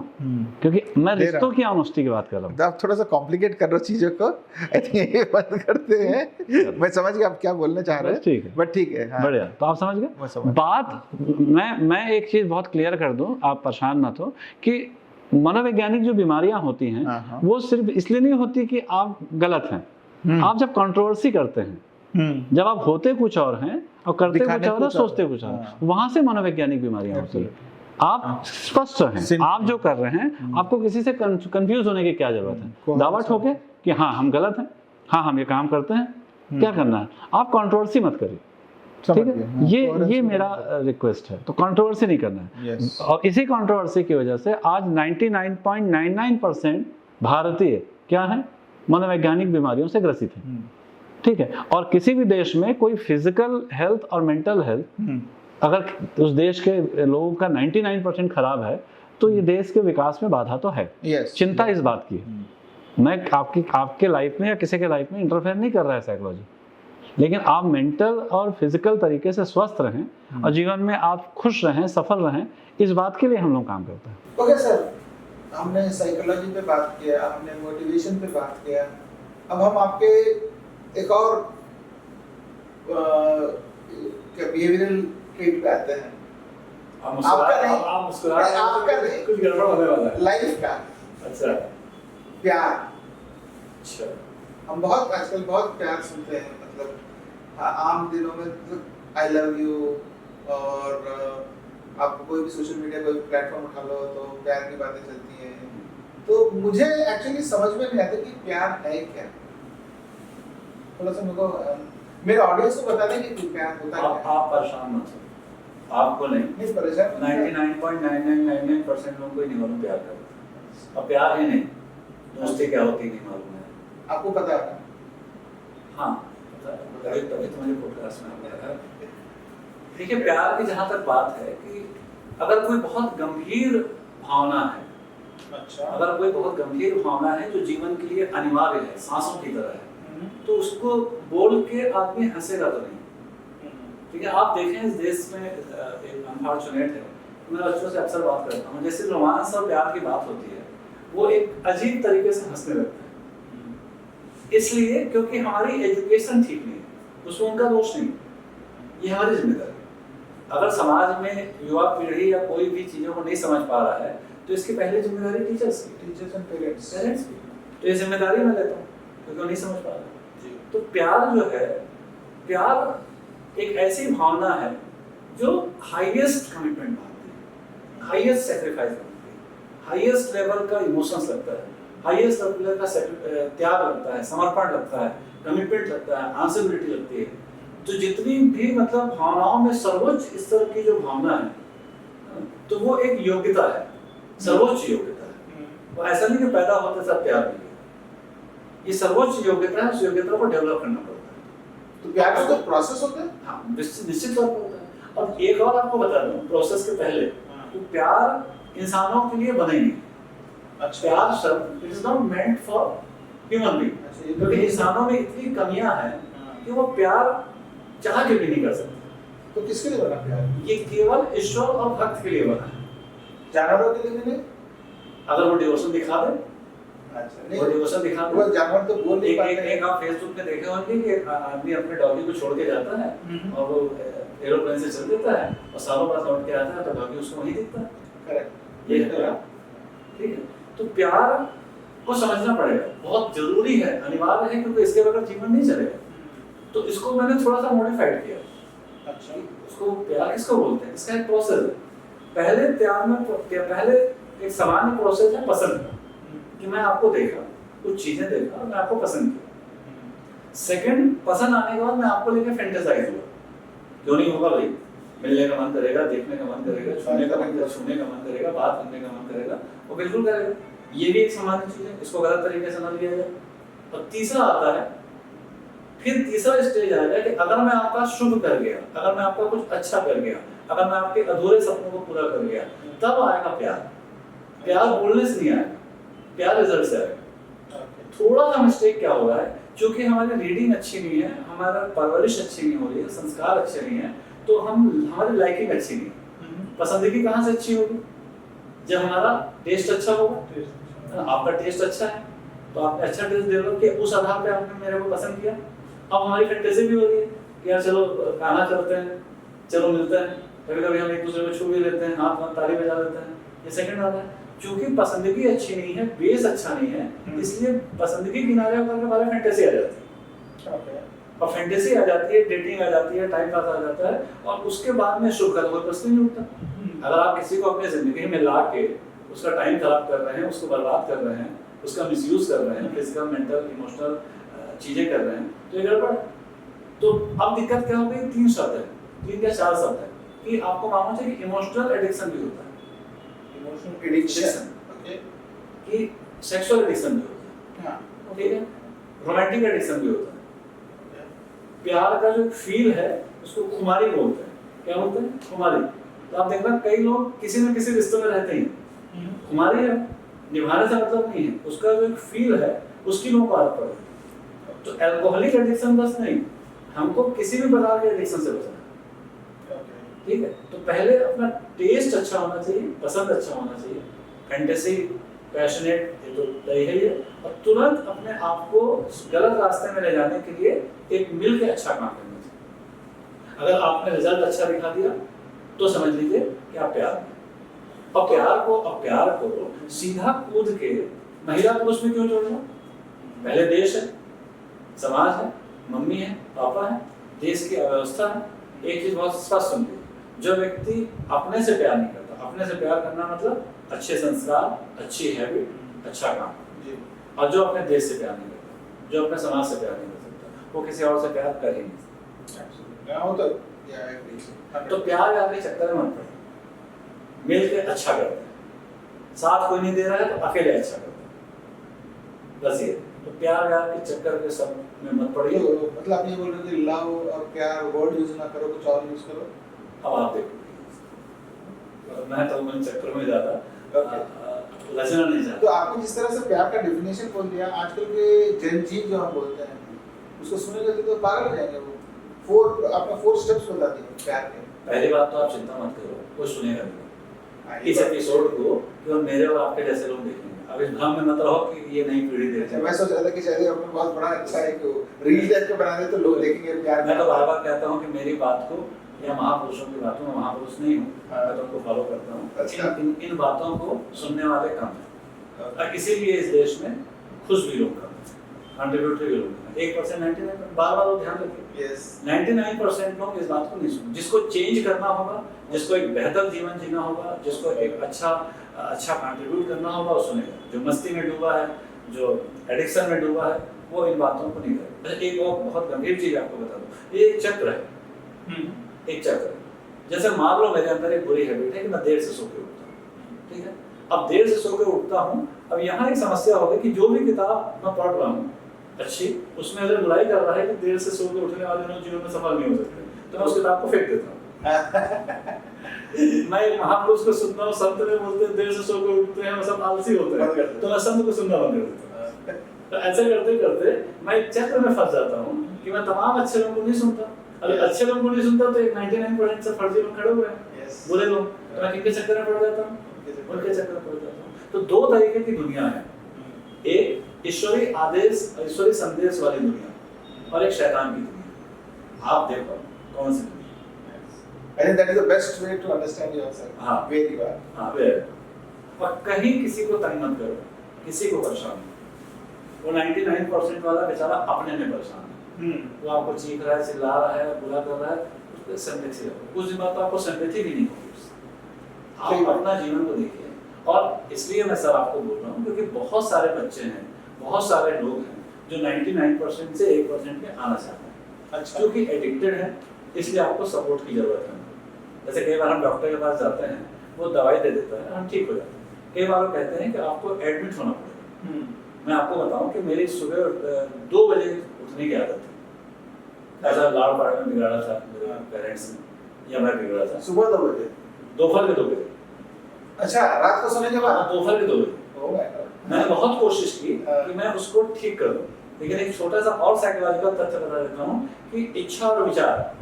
क्योंकि मैं रिश्तों की ऑनेस्टी की बात कर रहा हूँ। आप थोड़ा सा कॉम्प्लिकेट कर रहे हो चीजों को, आई थिंक ये बंद करते हैं। मैं समझ गया आप क्या बोलना चाह रहे हैं, ठीक है, बट ठीक है, हाँ। बढ़िया, तो आप समझ गए बात। मैं एक चीज बहुत क्लियर कर दूं, आप परेशान मत हो, कि मनोवैज्ञानिक जो बीमारियां होती हैं वो सिर्फ इसलिए नहीं होती कि आप गलत हैं। आप जब कंट्रोवर्सी करते हैं, जब आप होते कुछ और हैं और करते कुछ और, सोचते कुछ और, वहां से मनोवैज्ञानिक बीमारियां होती हैं। आप स्पष्ट हैं, आप जो कर रहे हैं, आपको किसी से कंफ्यूज होने की क्या जरूरत है। दावा ठोके कि हाँ हम गलत हैं, हाँ हम ये काम करते हैं, क्या करना है, आप कंट्रोवर्सी मत करिए, ठीक है। ये मेरा रिक्वेस्ट है, तो कंट्रोवर्सी नहीं करना है। और इसी कंट्रोवर्सी की वजह से आज 99.99% भारतीय क्या है, मनोवैज्ञानिक बीमारियों से ग्रसित है, ठीक है। और किसी भी देश में कोई फिजिकल हेल्थ और मेंटल हेल्थ, अगर उस देश के लोगों का 99% खराब है, तो ये देश के विकास में बाधा तो है। चिंता इस बात की है। मैं आपके लाइफ में या किसी के लाइफ में इंटरफेयर नहीं कर रहा है साइकोलॉजी, लेकिन आप मेंटल और फिजिकल तरीके से स्वस्थ रहें और जीवन में आप खुश रहें, सफल रहें, इस बात के लिए हम लोग काम करते हैं। ओके सर, हमने साइकोलॉजी पे बात किया, हमने मोटिवेशन पे बात किया, अब हम आपके एक और बिहेवियरल ट्रीट पे आते हैं। आपका नहीं, कुछ गड़बड़ होने वाला है लाइफ का। अच्छा, प्यार। अच्छा, हम बहुत आजकल बहुत प्यार सुनते हैं, मतलब आम दिनों में आई लव यू, और आप कोई भी सोशल मीडिया कोई प्लेटफॉर्म उठा लो तो प्यार की बातें चलती हैं। तो मुझे एक्चुअली समझ में नहीं आता कि प्यार है क्या। थोड़ा सा मेरे ऑडियंस को बता दें कि प्यार होता है। आप परेशान मत हो, आपको नहीं परेशान, 99.9999% लोगों को ही नहीं मालूम प्यार का। अब प्यार है नहीं, दोस्ती क्या होती नहीं मालूम है। आपको पता है? हाँ, तभी तो मुझे पॉडकास्ट में आया है। देखिए प्यार की जहाँ तक बात है कि अगर कोई बहुत गंभीर भावना है, अच्छा, अगर कोई बहुत गंभीर भावना है जो जीवन के लिए अनिवार्य है, सांसों की तरह है, तो उसको बोल के आदमी हंसेगा तो नहीं। ठीक है, आप देखें इस देश में एक अनफॉर्चुनेट है, मैं बच्चों से अक्सर बात करता हूँ, जैसे रोमांस और प्यार की बात होती है वो एक अजीब तरीके से हंसने लगता है, इसलिए क्योंकि हमारी एजुकेशन ठीक नहीं है, उसमें उनका दोष नहीं, ये हमारी जिम्मेदारी है। अगर समाज में युवा पीढ़ी या कोई भी चीज़ों को नहीं समझ पा रहा है तो इसकी पहली जिम्मेदारी टीचर्स एंड पेरेंट्स की। तो ये जिम्मेदारी मैं लेता हूँ क्योंकि वो नहीं समझ पा रहा। तो प्यार जो है, प्यार एक ऐसी भावना है जो हाईएस्ट कमिटमेंट मांगती है, हाईएस्ट सेक्रीफाइस मांगती है, हाईएस्ट लेवल का इमोशंस लगता है, हाईएस्ट लेवल का त्याग लगता है, समर्पण लगता है, कमिटमेंट लगता है, आंसरबिलिटी लगती है। तो जितनी भी मतलब भावनाओं में सर्वोच्च स्तर की जो भावना है तो वो एक योग्यता है, सर्वोच्च योग्यता है। वो ऐसा नहीं कि पैदा होते सब प्यार मिले, ये सर्वोच्च योग्यता है, उस योग्यता को डेवलप करना पड़ता है। तो प्यार का तो प्रोसेस होता है? हाँ, निश्चित तौर पर होता है। अब एक और आपको बता दूं प्रोसेस के पहले, तो प्यार इंसानों के लिए बना ही नहीं। अच्छा, प्यार शब्द it is not meant for human being, क्योंकि इंसानों में इतनी कमियां हैं कि वो प्यार चाह के भी नहीं कर सकते। तो किसके लिए बना प्यार? ये केवल ईश्वर और भक्त के लिए बना है, जानवरों के लिए नहीं। अगर वो डिवोशन दिखा दे, अच्छा नहीं, वो डिवोशन दिखा दे, वो जानवर तो बोल नहीं पाते। एक आप फेसबुक पे देखे होंगे कि एक आदमी अपने डॉगी को छोड़ के जाता है और वो एरोप्लेन से चल देता है और सालों बाद लौट के आता है तो डॉगी उसको वहीं दिखता है। करेक्ट, ये है। ठीक है, तो प्यार को समझना पड़ेगा, बहुत जरूरी है, अनिवार्य है, क्योंकि इसके बगैर जीवन नहीं चलेगा। तो इसको मैंने थोड़ा सा मॉडिफाइड किया। अच्छा, उसको प्यार किसको बोलते हैं, इसका एक प्रोसेस है। पहले प्यार में पहले एक सामान्य प्रोसेस है पसंद का, कि मैं आपको देखा, कुछ चीजें देखा और मैं आपको पसंद किया। सेकंड, पसंद आने के बाद मैं आपको लेके फैंटेसाइज हुआ, क्यों नहीं होगा भाई, मिलने का मन करेगा, देखने का मन करेगा, छूने का मन करेगा, बात करने का मन करेगा, वो बिल्कुल करेगा। ये भी एक सामान्य चीज है, इसको गलत तरीके से न लिया जाए। और तीसरा आता है, फिर तीसरा स्टेज आएगा कि अगर मैं आपका शुभ कर गया, अगर मैं आपका कुछ अच्छा कर गया, अगर मैं आपके अधूरे सपनों को पूरा कर गया, तब आएगा प्यार। प्यार बोलने से नहीं आएगा, प्यार रिजल्ट से आएगा। थोड़ा सा मिस्टेक क्या हो रहा है, क्योंकि हमारी रीडिंग अच्छी नहीं है, हमारा परवरिश अच्छी नहीं हो रही है, संस्कार अच्छे नहीं है, तो हमारी लाइकिंग अच्छी नहीं है। पसंदीगी कहाँ से अच्छी होगी? जब हमारा टेस्ट अच्छा होगा। आपका टेस्ट अच्छा है तो आपने अच्छा टेस्ट डेवलप किया, उस आधार पे आपने मेरे को पसंद किया। अब हमारी फैंटेसी भी हो रही है कि यार चलो गाना चलते हैं, चलो मिलते हैं, कभी कभी हम एक दूसरे को छू भी लेते हैं, हाथ ताली बजा लेते हैं। ये सेकंड आता है, क्योंकि पसंदगी अच्छी नहीं है, बेस अच्छा नहीं है, इसलिए पसंदगी किनारे होकर के हमारे फैंटेसी आ जाती है। और फैंटेसी आ जाती है, डेटिंग आ जाती है, टाइम पास आ जाता है, और उसके बाद में शुभ का कोई प्रश्न नहीं उठता। अगर आप किसी को अपने जिंदगी में ला के उसका टाइम खराब कर रहे हैं, उसको बर्बाद कर रहे हैं, उसका मिसयूज कर रहे हैं, फिजिकल, मेंटल, इमोशनल चीजें कर रहे हैं, तो ये गड़बड़। तो अब दिक्कत क्या हो गई? 3 शब्द है, 3 या 4 शब्द है कि आपको मालूम है कि इमोशनल एडिक्शन भी होता है, इमोशनल एडिक्शन, ओके, कि सेक्सुअल एडिक्शन भी होता है, हां ठीक है, रोमांटिक एडिक्शन भी होता है। प्यार का जो फील है उसको खुमारी बोलते हैं। क्या बोलते हैं? खुमारी। तो आप देखना कई लोग किसी न किसी रिश्ते में रहते हैं, खुमारी है, निभाने से मतलब नहीं है, उसका जो एक फील है उसकी लोगों को आदत पड़ती है। तो अल्कोहलिक एडिक्शन बस नहीं, हमको किसी भी प्रकार के एडिक्शन से बचना है। ठीक है, तो पहले अपना टेस्ट अच्छा होना चाहिए, पसंद अच्छा होना चाहिए, फैंटेसी, पैशनेट, ये तो तय है ही है, और तुरंत अपने आप को गलत रास्ते में ले जाने के लिए एक मिल के अच्छा काम करना चाहिए। अगर आपने रिजल्ट अच्छा दिखा दिया तो समझ लीजिए कि आप प्यार में। और प्यार को सीधा कूद के महिला पुरुष में क्यों जोड़ना? पहले देश है, समाज है, मम्मी है, पापा है, देश की अव्यवस्था है। एक चीज बहुत स्पष्ट समझिए, जो व्यक्ति अपने से प्यार नहीं करता, अपने से प्यार करना मतलब अच्छे संस्कार, अच्छी हैबिट, अच्छा काम, और जो अपने देश से प्यार नहीं करता, जो अपने समाज से प्यार नहीं कर सकता, वो किसी और से प्यार कर ही नहीं सकता। तो प्यार व्यार के चक्कर में मत पड़े, मिल के अच्छा करते हैं, साथ कोई नहीं दे रहा है तो अकेले अच्छा करते हैं, बस ये। तो प्यार व्यार के चक्कर के सब में मत पड़िए। मतलब आप ये बोल रहे थे लव और प्यार वर्ड यूज ना करो, कुछ और यूज करो। अब आप देखो, मैं तो मन चक्कर में ज्यादा लचना नहीं चाहता। तो आपने जिस तरह से प्यार का डेफिनेशन बोल दिया, आजकल के जेन जी जो हम बोलते हैं उसको सुनेंगे तो पागल हो जाएंगे। वो आपने 4 स्टेप्स बता दिए प्यार के। पहली बात तो आप चिंता मत करो, कोई सुनेगा नहीं इस एपिसोड को, केवल मेरे और आपके जैसे लोग देखेंगे। अब इस भ्रम में मत रहो कि ये नई पीढ़ी देख रही है। मैं सोच रहा था कि शायद अपने बहुत बड़ा अच्छा है कि रील टाइप का बना दे तो लोग देखेंगे प्यार। मैं तो बार बार कहता हूँ कि मेरी बात को या महापुरुषों की बातों में, महापुरुष नहीं हूँ, मैं तो उनको फॉलो करता हूँ। अच्छा। इन बातों को सुनने वाले कम हैं और इसीलिए इस देश में खुश भी लोग कम हैं, कंट्रीब्यूटरी भी लोग हैं। 1% 99% बार वो ध्यान रखिए। यस 99% लोग इस बात को नहीं सुनते। जिसको चेंज करना होगा, जिसको एक बेहतर जीवन जीना होगा, जिसको एक अच्छा कंट्रीब्यूट करना होगा, वो सुनेगा। जो मस्ती में डूबा है, जो एडिक्शन में डूबा है, वो इन बातों को नहीं करेगा। एक और बहुत गंभीर चीज आपको बता दूं, ये एक चक्र है। एक चक्र है। जैसे मान लो मेरे अंदर एक बुरी हैबिट है कि मैं देर से सो के उठता हूँ, ठीक है। अब देर से सो के उठता हूँ, अब यहाँ एक समस्या होगी कि जो भी किताब मैं पढ़ रहा हूँ अच्छी, उसमें अगर बुराई कर रहा है कि देर से सो के उठने वाले लोग जीवन में सफल नहीं हो सकते, तो मैं उस किताब को फेंक देता हूँ। मैं महापुरुष को सुनता हूँ, संत ने बोलते हैं देर से सो के उठते हैं, सब आलसी होते हैं, तो मैं संत को सुनना बंद कर देता हूँ। तो ऐसे करते करते मैं एक चक्र में फंस जाता हूँ कि मैं तमाम अच्छे लोगों को नहीं सुनता। अगर अच्छे लोगों को नहीं सुनता तो एक 99% से फर्जी लोग खड़े हुए हैं, बुरे लोग, तो मैं किनके चक्कर में पड़ जाता हूँ? उनके चक्कर में पड़ जाता हूँ। तो 2 तरीके की दुनिया है, एक ईश्वरी आदेश, ईश्वरी संदेश वाली दुनिया और एक शैतान की दुनिया। आप देखो कौन सी दुनिया। I think that is the best way to understand yourself. हाँ, very well. हाँ, very। और कहीं किसी को तंग मत करो, किसी को परेशान मत। वो 99% वाला बेचारा अपने में परेशान है। वो आपको चीख रहा है, चिल्ला रहा है, बुरा कर रहा है, उसपे सिंपैथी रखो। कुछ दिन बाद तो आपको सिंपैथी भी नहीं होगी उससे। आप अपना जीवन को देखिए। और इसलिए मैं सर आपको बोल रहा हूँ क्योंकि बहुत सारे बच्चे हैं, बहुत सारे लोग हैं जो 99% से 1% में आना चाहते हैं। अच्छा। क्योंकि एडिक्टेड है, इसलिए आपको सपोर्ट की जरूरत है। जैसे कई बार हम डॉक्टर के पास जाते हैं, वो दवाई दे देता है, हम ठीक हो जाते हैं। कई बार वो कहते हैं कि आपको एडमिट होना पड़ेगा। मैं आपको बताऊं कि मेरी सुबह 2 बजे उठने की आदत थी। ऐसा लाड़ पाड़ में बिगाड़ा था मेरे पेरेंट्स ने, या मैं बिगड़ा था। सुबह 2 बजे, दोपहर के 2 बजे। अच्छा, रात को सोने के बाद? दोपहर के 2 बजे। मैंने बहुत कोशिश की कि मैं उसको ठीक कर दूं, लेकिन एक छोटा सा और साइकोलॉजिकल तथ्य बता देता हूँ कि इच्छा और विचार,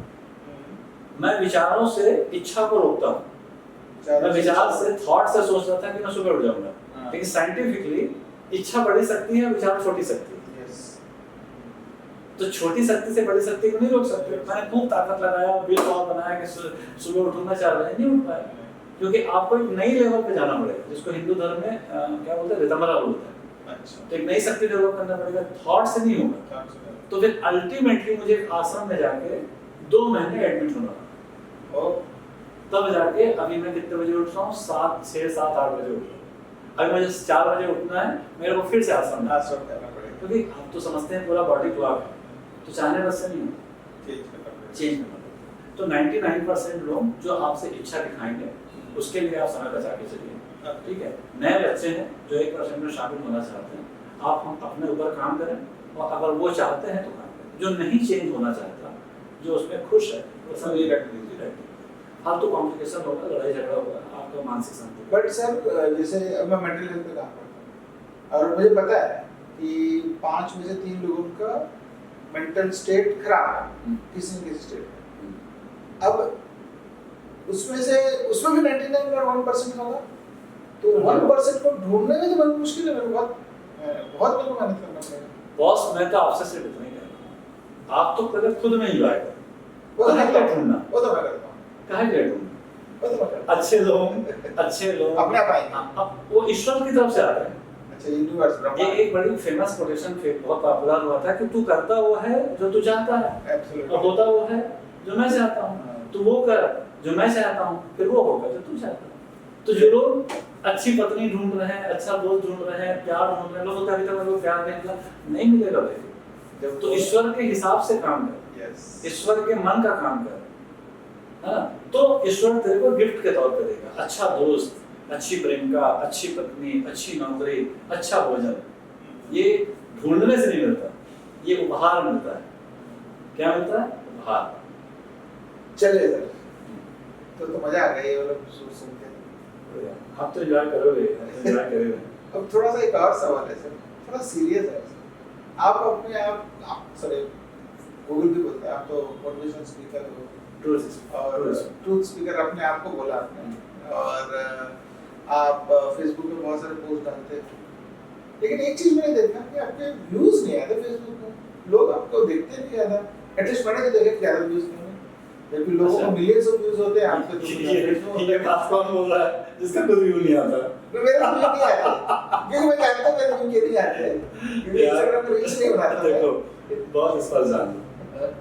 मैं विचारों से इच्छा को रोकता हूँ। मैं विचार से, थॉट से सोचता था कि मैं सुबह उठ जाऊंगा, लेकिन साइंटिफिकली इच्छा बड़ी शक्ति है, विचार छोटी शक्ति है। तो छोटी शक्ति से बड़ी शक्ति को नहीं रोक सकते। मैंने खूब ताकत लगाया, बिल पावर बनाया कि सुबह उठूंगा 4 बजे, नहीं उठ पाया, क्योंकि आपको एक नई लेवल पे जाना पड़ेगा, जिसको हिंदू धर्म में क्या बोलते हैं, रिदमरा बोलते हैं। अच्छा। तो एक नई शक्ति डेवलप करना पड़ेगा, थॉट से नहीं होगा। तो फिर अल्टीमेटली मुझे आश्रम में जाके 2 महीने एडमिट होना पड़ा, और तब जाके अभी मैं कितने बजे उठ रहा हूँ, 6, 7, 8 बजे उठ रहा हूँ। अगर मुझे 4 बजे उठना है, मेरे को फिर से आश्रम करना पड़ेगा, क्योंकि आप तो समझते हैं पूरा बॉडी क्लॉक है, तो चाहने बस से नहीं होता, चेंज करना पड़ेगा। तो 99% लोग जो आपसे इच्छा दिखाएंगे, उसके लिए आप समय बचा के चलिए, ठीक है। नए बच्चे हैं जो 1% में शामिल होना चाहते हैं, आप हम अपने ऊपर काम करें, और अगर वो चाहते हैं तो काम करें। जो नहीं चेंज होना चाहता, जो उसमें खुश है, वो सब ये रख दीजिए। हाँ, तो कॉम्प्लिकेशन होगा, लड़ाई झगड़ा होगा, आपका मानसिक शांति। बट सर, जैसे अब मैं मेंटल हेल्थ पे काम करता हूँ और मुझे पता है कि 5 में से 3 लोगों का मेंटल स्टेट खराब है, किसी न किसी स्टेट में। अब उसमें भी 99.1% होगा, तो 1% को ढूंढने में तो बहुत मुश्किल है। बहुत मेरे को मेहनत करना पड़ेगा। बॉस, मैं तो आपसे सिर्फ इतना ही कहता हूँ, आप तो पहले खुद में एंजॉय करो। वो तो मैं करता हूँ। अच्छे लोग अपने आप आएंगे, वो ईश्वर की तरफ से आते हैं। अच्छा, यूनिवर्स, ब्रह्मा। एक बड़ी फेमस कोटेशन बहुत पॉपुलर हुआ था कि तू करता वो है जो तू चाहता है, और होता वो है जो मैं चाहता हूँ। तू वो कर जो मैं चाहता हूँ, फिर वो होगा जो तू चाहता है। तो जो लोग अच्छी पत्नी ढूंढ रहे हैं, अच्छा दोस्त ढूंढ रहे हैं, प्यार ढूंढ रहे हैं, लोगों का अभी तक उनको प्यार नहीं मिलेगा भाई। जब तो ईश्वर के हिसाब से काम कर, ईश्वर के मन का काम कर, है ना, तो ईश्वर तेरे को गिफ्ट के तौर पे देगा। अच्छा दोस्त, अच्छी प्रेमिका, अच्छी पत्नी, अच्छी नौकरी, अच्छा भोजन, ये ढूंढने से नहीं मिलता, ये उपहार मिलता है। क्या मिलता है? उपहार। चलिए सर, तो मजा आ गया ये वाला सुन के। आप तो एंजॉय करोगे, एंजॉय करोगे। अब थोड़ा सा एक और सवाल है सर, थोड़ा सीरियस है सर। आप अपने आप सॉरी गूगल भी बोलते हैं, आप तो मोटिवेशनल स्पीकर हो, ट्रूथ स्पीकर अपने आप को बोला आपने, और आप फेसबुक पे बहुत सारे पोस्ट डालते हैं, लेकिन एक चीज मैंने देखा कि आपके व्यूज नहीं आते फेसबुक पे, लोग आपको देखते नहीं ज़्यादा, एटलीस्ट मैंने तो देखा कि ज़्यादा व्यूज नहीं है, जबकि लोगों को मिलियंस ऑफ व्यूज होते हैं, आपके तो ये बात कौन बोल रहा है जिसका कोई व्यू नहीं आता? मेरे को नहीं आता, क्योंकि मैं जानता हूं मेरे को नहीं आते, क्योंकि इंस्टाग्राम पे रील्स नहीं बनाता मैं। देखो बहुत स्पष्ट जान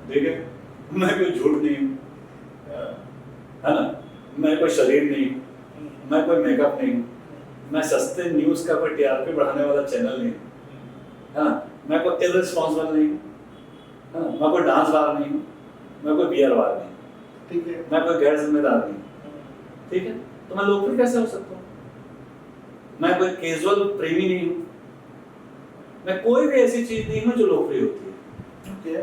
ठीक है, मैं कोई झूठ नहीं हूँ, है ना, मैं कोई शरीर नहीं हूँ, मैं कोई मेकअप नहीं हूँ, मैं सस्ते न्यूज़ का कोई टीआरपी बढ़ाने वाला चैनल नहीं हूँ, है ना, मैं कोई इररिस्पांसिबल नहीं हूँ, है ना, मैं कोई डांस बार नहीं हूँ, मैं कोई बियर बार नहीं, ठीक है, मैं कोई गैर जिम्मेदार नहीं, ठीक है, तो मैं लोकप्रिय कैसे हो सकता हूँ? मैं कोई कैजुअल प्रेमी नहीं हूँ, मैं कोई भी ऐसी चीज नहीं हूँ जो लोकप्रिय होती है, ओके,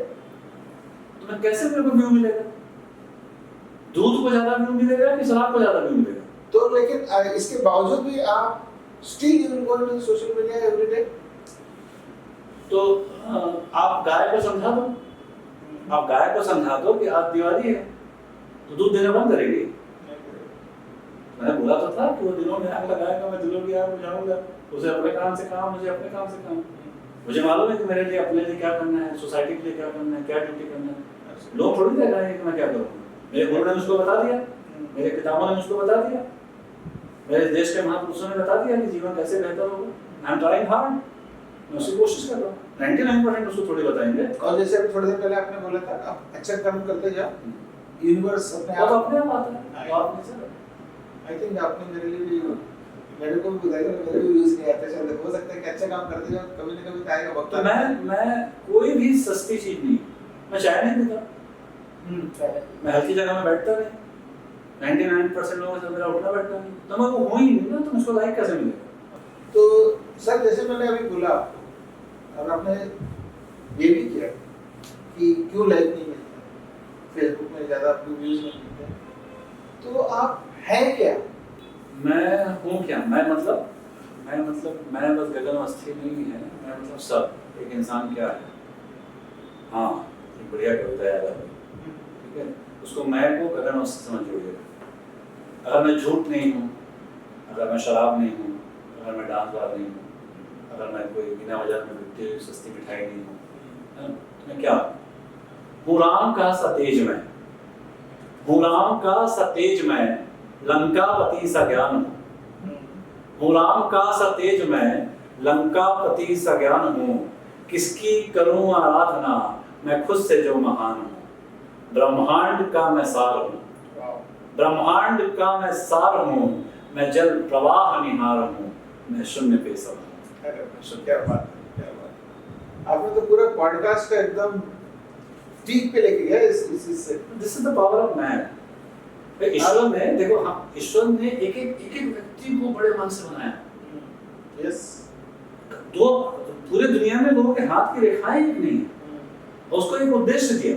तो मैं कैसे मेरे को व्यू मिलेगा? दूध को ज्यादा व्यू मिलेगा कि शराब को ज्यादा व्यू मिलेगा? तो लेकिन इसके बावजूद भी आप still you go to social media every day, तो आप गाय को समझा दो, आप गाय को समझा दो कि आज दिवाली है तो दूध देना बंद करेगी। मैंने बोला तो था कि वो दिनों में आग लगाएगा, मैं दिलों की आग बुझाऊंगा, उसे अपने काम से काम, मुझे अपने काम से काम। मुझे मालूम है कि मेरे लिए अपने लिए क्या करना है, सोसाइटी के लिए क्या करना है, क्या ड्यूटी करना है। लोग थोड़ी देख रहे हैं कि मैं क्या करूँ, मेरे गुरु ने मुझको बता दिया, मेरे पितामह ने मुझको बता दिया, मेरे देश के महापुरुषों ने बता दिया कि जीवन कैसे बेहतर होगा। आई एम ट्राइंग हार्ड, मैं उसकी कोशिश कर रहा हूँ। 99% उसको थोड़ी बताएंगे। और जैसे अभी थोड़ी देर पहले आपने बोला था आप अच्छा कर्म करते जाओ, यूनिवर्स अपने आप आता है। आप नहीं सर, आई थिंक आपने मेरे लिए भी, मेरे को भी बताया, मेरे भी व्यूज नहीं आते, शायद हो सकता है कि अच्छा काम करते जाओ, कभी ना कभी तो आएगा वक्त। तो मैं कोई भी सस्ती चीज नहीं, मैं चाय नहीं पीता, मैं हल्की जगह में बैठता नहीं, 99% लोगों से मेरा उठना बैठता नहीं, तो मैं वो हूँ ही नहीं ना, तो मुझको लाइक कैसे मिलेगा? तो सर जैसे मैंने अभी बोला आपको, और आपने ये भी किया कि क्यों लाइक नहीं मिलता, फेसबुक में ज़्यादा आपको व्यूज नहीं मिलते, तो आप हैं क्या? मैं हूँ क्या? मैं बस गगन अस्थि नहीं है, मैं मतलब सब, एक इंसान क्या है। हाँ, एक बढ़िया कविता याद आ गई, ठीक है, उसको मैं को गगन अस्थि समझ जोड़िएगा। अगर मैं झूठ नहीं हूँ, अगर मैं शराब नहीं हूँ, अगर मैं डांस बार नहीं हूँ, अगर मैं कोई बिना वजह में बिकती हुई सस्ती मिठाई नहीं हूँ, तो मैं क्या हूँ? राम का सतेज मैं, हूँ राम का सतेज मैं, लंकापति सा ज्ञान हूँ राम का सतेज मैं, लंकापति सा ज्ञान हूँ, किसकी करूँ आराधना, मैं खुद से जो महान हूँ, ब्रह्मांड का मैं सार हूँ, ब्रह्मांड का मैं सार हूँ, मैं जल प्रवाह निहार हूँ, मैं शून्य पे सब हूँ। क्या बात, क्या बात, आपने तो पूरा पॉडकास्ट का एकदम पीक पे लेके गया इस से। This is the power of man. ईश्वर ने, देखो, हाँ, ईश्वर ने एक व्यक्ति को बड़े मन से बनाया। यस, दो पूरे दुनिया में लोगों के हाथ की रेखाएं एक नहीं है, और उसको एक उद्देश्य दिया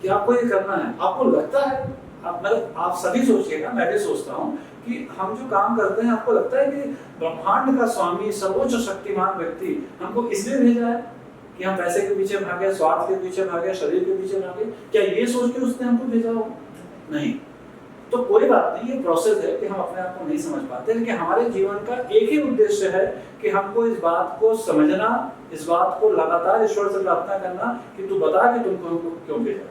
कि आपको ये करना है। आपको लगता है, आप सभी सोचिएगा, मैं भी सोचता हूँ कि हम जो काम करते हैं, आपको लगता है कि ब्रह्मांड का स्वामी, सर्वोच्च शक्तिमान व्यक्ति हमको इसलिए भेजा है कि हम पैसे के पीछे भागे, स्वार्थ के पीछे भागे, शरीर के पीछे भागे? क्या ये सोच के उसने हमको भेजा हो? नहीं। तो कोई बात नहीं, ये प्रोसेस है कि हम अपने आप को नहीं समझ पाते, लेकिन हमारे जीवन का एक ही उद्देश्य है कि हमको इस बात को समझना, इस बात को लगातार ईश्वर से प्रार्थना करना कि तू बता कि तुमको हमको क्यों भेजा।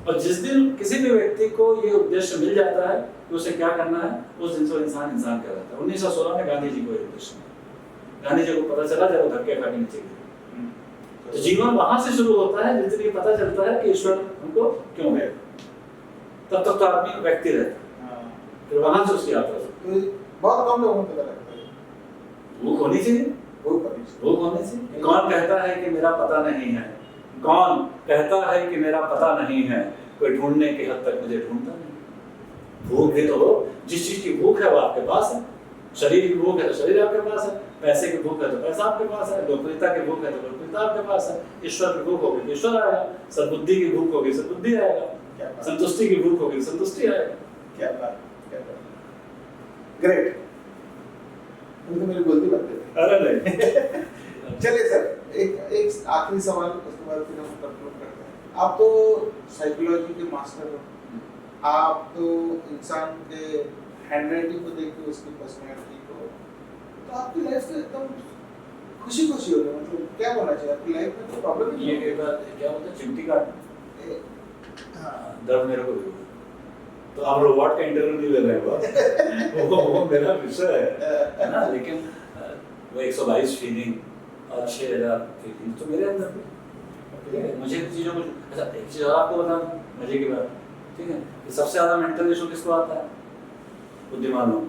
और जिस दिन किसी भी व्यक्ति को ये उद्देश्य मिल जाता है कि उसे क्या करना है, उस दिन से इंसान कहलाता है। 1916 में गांधी जी को ये उद्देश्य मिला। गांधी जी को पता चला जब वो धक्के खाने नीचे गिरे। तो जीवन वहां से शुरू होता है जिस दिन ये पता चलता है कि ईश्वर हमको क्यों भेजा। तब तक तो आदमी व्यक्ति रहता है, फिर वहां से उसकी यात्रा तो बहुत कम लोगों को पता लगता है। भूख होनी चाहिए, भूख होनी चाहिए। कौन कहता है कि मेरा पता नहीं है? कौन कहता है कि मेरा पता नहीं है? कोई ढूंढने की हद तक मुझे ढूंढता नहीं। भूख भी तो हो, जिस चीज की भूख है वो आपके पास है। शरीर की भूख है तो शरीर आपके पास है, पैसे की भूख है तो पैसा आपके पास है, लोकप्रियता की भूख है तो लोकप्रियता आपके पास है, ईश्वर की भूख होगी तो ईश्वर आएगा, सद्बुद्धि की भूख होगी सद्बुद्धि आएगा, संतुष्टि की भूख होगी संतुष्टि आएगा। क्या बात। ग्रेट। तो मेरी बोलती बात है। अरे नहीं। चलिए सर, एक आखिरी सवाल, उसके बाद फिर हम कंक्लूड करते हैं। आप तो साइकोलॉजी के मास्टर हो, आप तो इंसान के हैंडराइटिंग को देख के उसकी पर्सनैलिटी को, तो आपकी लाइफ तो एकदम खुशी खुशी हो गई, मतलब क्या बोलना चाहिए, आपकी लाइफ में कोई प्रॉब्लम नहीं ये क्या बोलते हैं, चिमटी काट दर्द मेरे को भी हुआ। तो आप रोबोट का इंटरव्यू नहीं ले रहे हो, वो मेरा विषय है ना, लेकिन वो 122 फीलिंग और 6000 फीलिंग तो मेरे अंदर भी, ठीक है। मुझे चीज़ों को, अच्छा एक चीज़ और आपको बता दूं मजे की बात, ठीक है, कि सबसे ज़्यादा मेंटल इशू किसको आता है? बुद्धिमान लोगों को,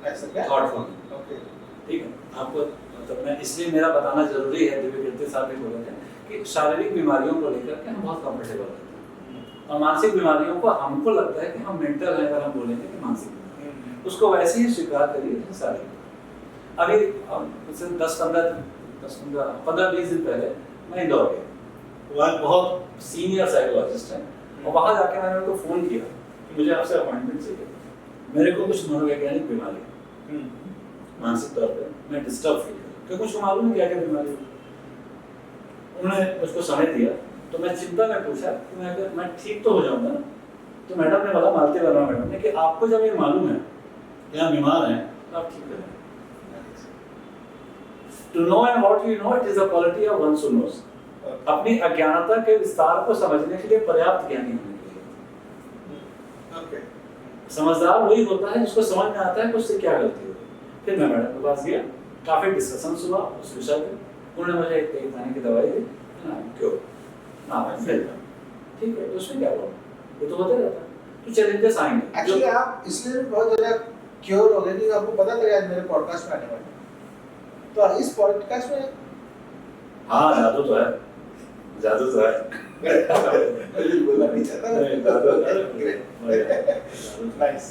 ऐसा क्या? थॉट फॉर्म, ओके, ठीक है। आपको मतलब मैं इसलिए मेरा बताना जरूरी है, दिव्य कीर्ति साहब भी बोले थे कि शारीरिक बीमारियों को लेकर के हम बहुत कंफर्टेबल रहते हैं, और मानसिक बीमारियों को हमको लगता है कि हम मेंटल हैं, अगर हम बोलेंगे कि मानसिक बीमारी, उसको वैसे ही स्वीकार करिए जैसे शारीरिक। अभी 15-20 दिन पहले मैं इंदौर गया, वहाँ बहुत सीनियर साइकोलॉजिस्ट हैं, और वहाँ जाके मैंने उनको फ़ोन किया कि मुझे आपसे अपॉइंटमेंट चाहिए, मेरे को कुछ मनोवैज्ञानिक बीमारी, मानसिक तौर पे मैं डिस्टर्ब फील कर, क्योंकि मुझको मालूम है क्या क्या बीमारी है। उन्होंने मुझको समय दिया, तो मैं चिंता में पूछा कि मैं ठीक तो हो जाऊंगा ना। तो मैडम ने बोला, मालती वर्मा मैडम ने, कि आपको जब ये मालूम है कि आप बीमार हैं तो आप ठीक करें। To know and what you know, it is a quality of one who knows. अपनी अज्ञानता के विस्तार को समझने के लिए पर्याप्त ज्ञानी होने चाहिए। समझदार वही होता है जिसको समझ में आता है कि उससे क्या गलती हो। फिर मैं मैडम के पास गया, काफी डिस्कशन हुआ उस विषय पे, उन्होंने मुझे एक तेज खाने की दवाई दी, क्यों ना मैं फेल था, ठीक है, तो उसमें क्या हुआ, ये तो होते रहता है, तो चैलेंजेस आएंगे। एक्चुअली आप इसलिए भी बहुत ज़्यादा क्योर हो गए कि आपको पता था आज मेरे पॉडकास्ट में आने वाले, तो इस पॉडकास्ट में हाँ जादू तो है, जादू तो है। बोलना नहीं चाहता, नाइस।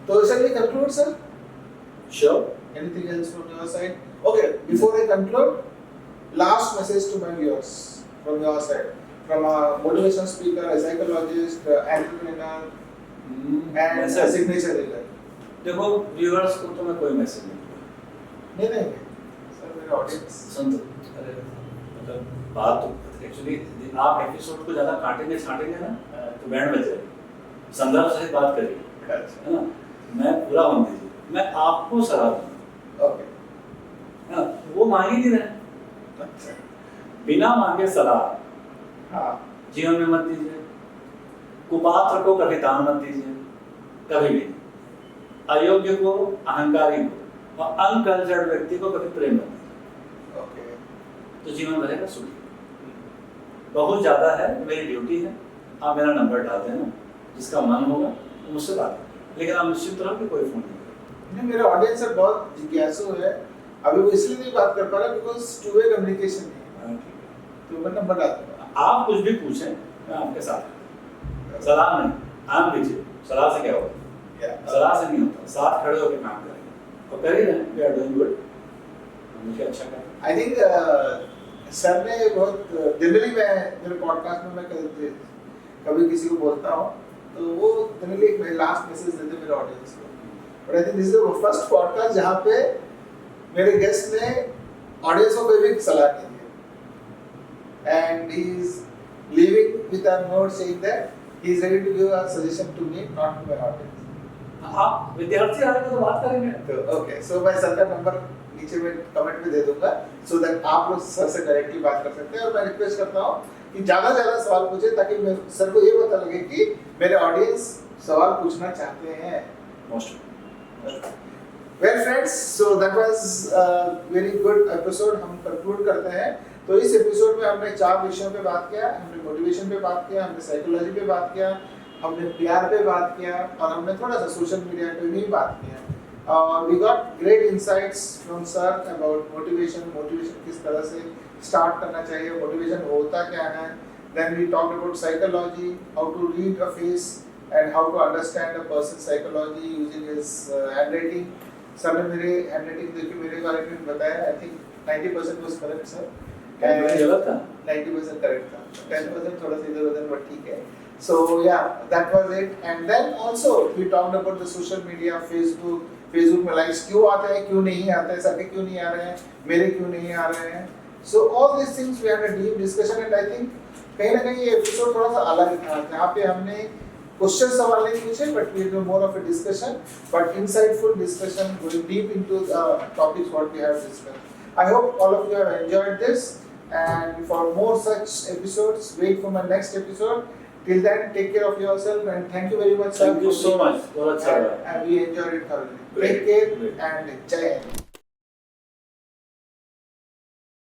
तो shall we conclude, sir? Sure. Anything else from your side? Okay, before I conclude, last message to my viewers from your side, from a motivational speaker, a psychologist, entrepreneur, and a signature leader. देखो व्यूअर्स को तो मैं कोई मैसेज नहीं, नहीं, सर मेरे ऑडियंस सुन, अरे मतलब बात तो एक्चुअली आप एपिसोड को ज़्यादा काटेंगे छाटेंगे ना तो बैंड बजेगा, संदर्भ सहित बात करिए, है ना, मैं पूरा मान दीजिए, मैं आपको सलाह दूँगा, ओके, हाँ, वो मांग ही नहीं रहे, अच्छा, बिना मांगे सलाह हाँ, जीवन में मत दीजिए, कुपात्र को कभी दान मत दीजिए, कभी भी, अयोग्य को, अहंकारी को और अनकल्चर्ड व्यक्ति को कभी प्रेम मत दीजिए, ओके, तो जीवन रहेगा सुखी। बहुत ज़्यादा है, मेरी ड्यूटी है, आप मेरा नंबर डाल देना, जिसका मन होगा तो मुझसे बात करें, लेकिन आप निश्चित रहो कि कोई फ़ोन नहीं। मेरे ऑडियंस है बहुत जिज्ञासु है, अभी वो इसलिए नहीं बात कर पा रहा बिकॉज टू वे कम्युनिकेशन नहीं है, तो मैं नंबर डाल दूंगा, आप कुछ भी पूछें मैं आपके साथ, सलाह नहीं, आम लीजिए, सलाह से क्या होगा, सलाह से नहीं होता, साथ खड़े होकर काम करेंगे और कर ही रहे हैं, वी आर डूइंग गुड, मुझे अच्छा कर। आई थिंक सर ने बहुत जनरली मैं मेरे पॉडकास्ट में मैं कभी किसी को बोलता हूँ तो वो जनरली एक लास्ट मैसेज देते मेरे ऑडियंस को, but I think this is the first podcast जहाँ पे मेरे गेस्ट ने ऑडियंस को कोई भी सलाह नहीं दी, and he is leaving with a note saying that he is ready to give a suggestion to me, not to my audience. आप विद्यार्थी आएंगे तो बात करेंगे, तो ओके, सो मैं सर का नंबर नीचे में कमेंट में दे दूंगा सो दैट आप लोग सर से डायरेक्टली बात कर सकते हैं, और मैं रिक्वेस्ट करता हूँ कि ज़्यादा सवाल पूछे ताकि मैं सर को ये पता लगे कि मेरे ऑडियंस सवाल पूछना चाहते हैं। Well friends, so that was very good episode, हम कंक्लूड करते हैं। तो इस एपिसोड में हमने 4 विषयों पे बात किया, हमने मोटिवेशन पे बात किया, हमने साइकोलॉजी पे बात किया, हमने प्यार पे बात किया, और हमने थोड़ा सा सोशल मीडिया पे भी बात किया। We got great insights from sir about motivation किस तरह से start करना चाहिए, motivation होता क्या है, then we talked about psychology, how to read a face and how to understand a person's psychology using his handwriting. Sir ने मेरे handwriting देख के मेरे बारे में बताया, I think 90% was correct sir, 90% correct था, 10% थोड़ा सा इधर उधर बट ठीक है। So yeah, that was it. And then also we talked about the social media, Facebook में likes क्यों आते हैं, क्यों नहीं आते हैं, सबके क्यों नहीं आ रहे हैं, मेरे क्यों नहीं आ रहे हैं. So all these things we had a deep discussion, and I think कहीं ना कहीं ये एपिसोड थोड़ा सा अलग था. यहाँ पे हमने क्वेश्चन सवाल नहीं पूछे, but we do more of a discussion, but insightful discussion going deep into the topics what we have discussed. I hope all of you have enjoyed this, and for more such episodes, wait for my next episode. Till then, take care of yourself, and thank you very much, sir. Thank you so much. बहुत अच्छा लगा. And we enjoyed it thoroughly. Take care and Jai Hind.